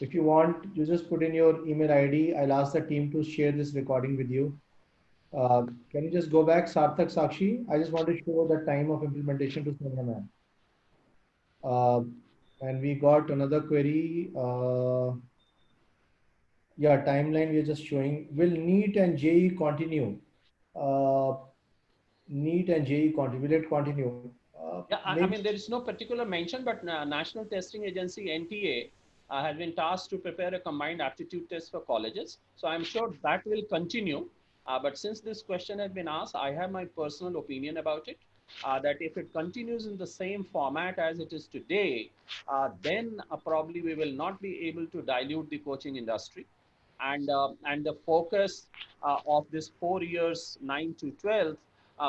If you want, you just put in your email ID. I'll ask the team to share this recording with you. Can you just go back, Sarthak, Sakshi? I just want to show the time of implementation to Sonia ma'am. And we got another query. Yeah, timeline we're just showing. Will NEET and JEE continue? NEET and JEE continue. Will it continue? Yeah, I mean, there is no particular mention, but National Testing Agency, NTA, has been tasked to prepare a combined aptitude test for colleges. So I'm sure that will continue. But since this question has been asked, I have my personal opinion about it. That if it continues in the same format as it is today, then probably we will not be able to dilute the coaching industry. And the focus of this 4 years, 9 to 12,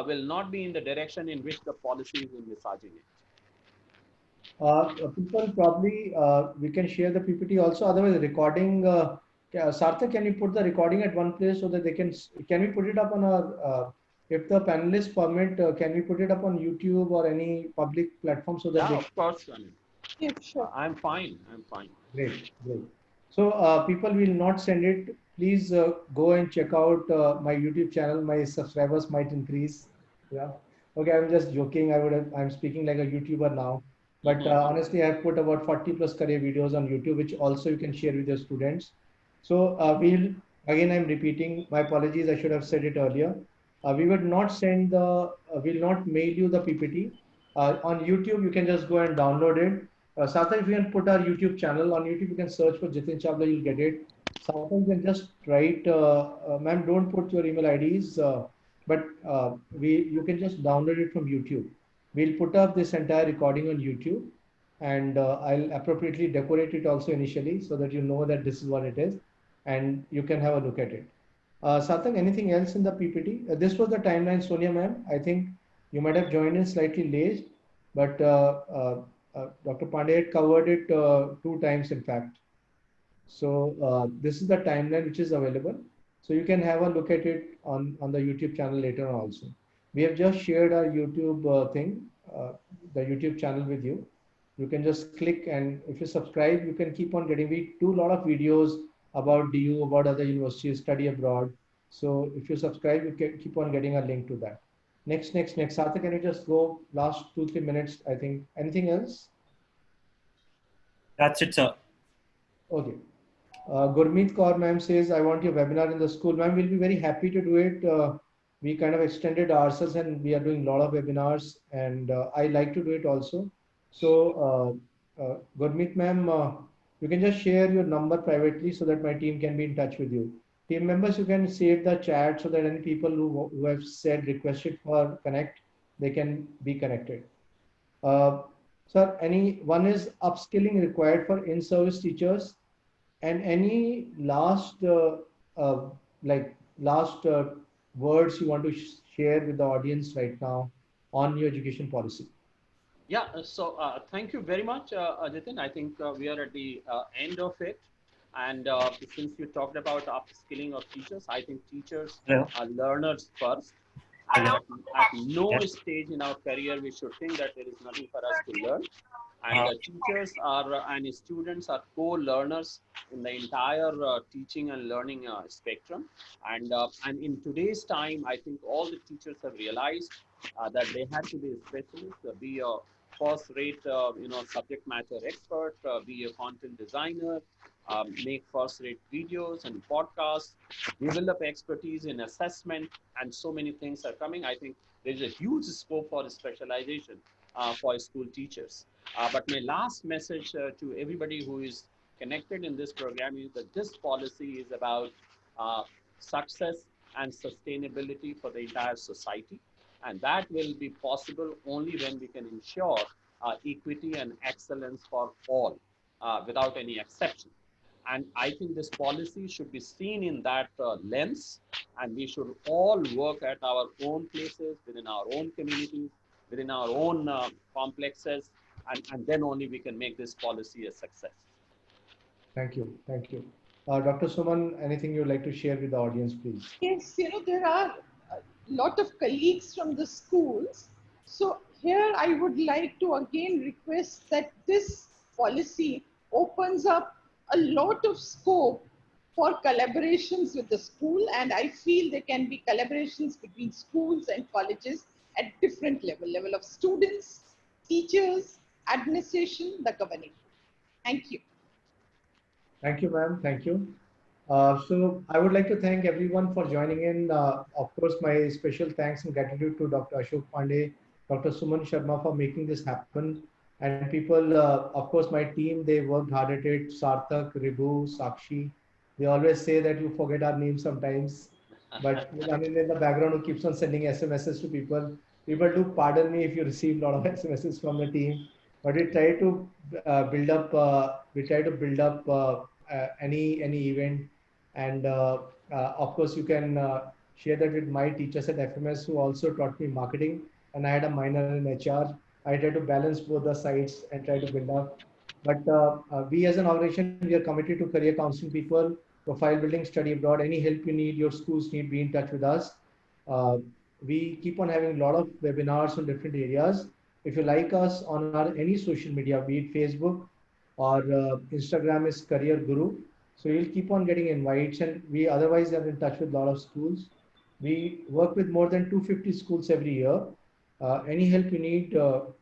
will not be in the direction in which the policy is envisaging it. People probably, we can share the PPT also. Otherwise, recording, Sarthak, can you put the recording at one place so that they can we put it up on our, if the panelists permit, can we put it up on YouTube or any public platform so that of course. Yeah, sure. I'm fine. I'm fine. Great, great. So people will not send it. Please go and check out my YouTube channel. My subscribers might increase. Yeah. Okay, I'm just joking. I'm speaking like a YouTuber now. But honestly, I've put about 40 plus career videos on YouTube, which also you can share with your students. So again, I'm repeating, my apologies. I should have said it earlier. We would not send we'll not mail you the PPT. On YouTube, you can just go and download it. Sarthak, if you can put our YouTube channel on YouTube, you can search for Jitin Chawla, you'll get it. Sarthak, you can just write, ma'am, don't put your email IDs, but you can just download it from YouTube. We'll put up this entire recording on YouTube, and I'll appropriately decorate it also initially so that you know that this is what it is, and you can have a look at it. Sarthak, anything else in the PPT? This was the timeline, Sonia ma'am. I think you might have joined in slightly late, but Dr. Pandey had covered it 2 times, in fact. So this is the timeline which is available. So you can have a look at it on the YouTube channel later on also. We have just shared our YouTube the YouTube channel with you. You can just click, and if you subscribe, you can keep on getting. We do a lot of videos about DU, about other universities, study abroad. So if you subscribe, you can keep on getting a link to that. Next. Sarthak, can you just go last 2-3 minutes? I think anything else? That's it, sir. Okay. Gurmeet Kaur ma'am says, I want your webinar in the school. Ma'am, we'll be very happy to do it. We kind of extended ourselves and we are doing a lot of webinars, and I like to do it also. So Gurmeet ma'am, you can just share your number privately so that my team can be in touch with you. Team members, you can save the chat so that any people who have said requested for connect, they can be connected. Sir, one is upskilling required for in-service teachers, and any last words you want to share with the audience right now on your education policy? Yeah, so thank you very much, Jitin. I think we are at the end of it. And since you talked about upskilling of teachers, I think teachers are learners first. And at no stage in our career, we should think that there is nothing for us to learn. And teachers are and students are co-learners in the entire teaching and learning spectrum. And in today's time, I think all the teachers have realized that they have to be a specialist, be a first-rate, subject matter expert, be a content designer, make first-rate videos and podcasts, develop expertise in assessment, and so many things are coming. I think there's a huge scope for specialization for school teachers. But my last message to everybody who is connected in this program is that this policy is about success and sustainability for the entire society. And that will be possible only when we can ensure equity and excellence for all without any exception. And I think this policy should be seen in that lens, and we should all work at our own places, within our own communities, within our own complexes, and then only we can make this policy a success. Thank you. Dr. Suman, anything you'd like to share with the audience, please? Yes, there are a lot of colleagues from the schools. So here I would like to again request that this policy opens up a lot of scope for collaborations with the school, and I feel there can be collaborations between schools and colleges at different level of students, teachers, administration, the governing. Thank you. Thank you, ma'am. Thank you. So I would like to thank everyone for joining in. Of course, my special thanks and gratitude to Dr. Ashok Pandey, Dr. Suman Sharma for making this happen. And people, of course, my team, they worked hard at it. Sarthak, Ribu, Sakshi. They always say that you forget our names sometimes. But I mean, in the background, who keeps on sending SMSs to people. People do pardon me if you receive a lot of SMSs from the team. But we try to build up any event. And of course, you can share that with my teachers at FMS who also taught me marketing. And I had a minor in HR. I try to balance both the sides and try to build up. But we as an organization, we are committed to career counseling people, profile building, study abroad. Any help you need, your schools need, be in touch with us. We keep on having a lot of webinars on different areas. If you like us on any social media, be it Facebook or Instagram is Career Guru. So you'll keep on getting invites, and we otherwise are in touch with a lot of schools. We work with more than 250 schools every year. Any help you need,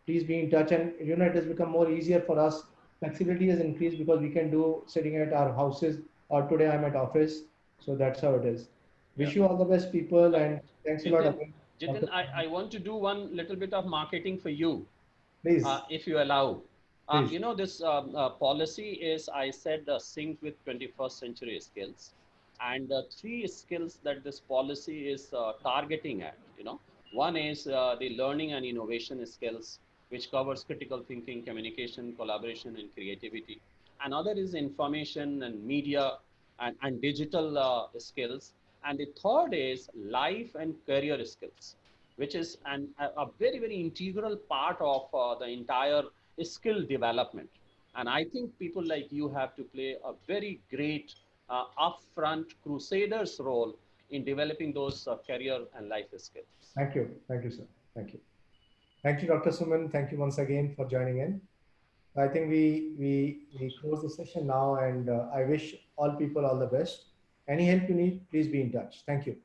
please be in touch. And it has become more easier for us. Flexibility has increased because we can do sitting at our houses, or today I'm at office. So that's how it is. Wish you all the best, people, and thanks a lot again. Jitin, I want to do one little bit of marketing for you. Please. If you allow. This policy is, I said, synced with 21st century skills. And 3 skills that this policy is targeting at, One is the learning and innovation skills, which covers critical thinking, communication, collaboration, and creativity. Another is information and media and digital skills. And the third is life and career skills, which is a very, very integral part of the entire skill development. And I think people like you have to play a very great upfront crusaders role in developing those career and life skills. Thank you, sir. Thank you, Dr. Suman. Thank you once again for joining in. I think we close the session now, and I wish all people all the best. Any help you need, please be in touch. Thank you.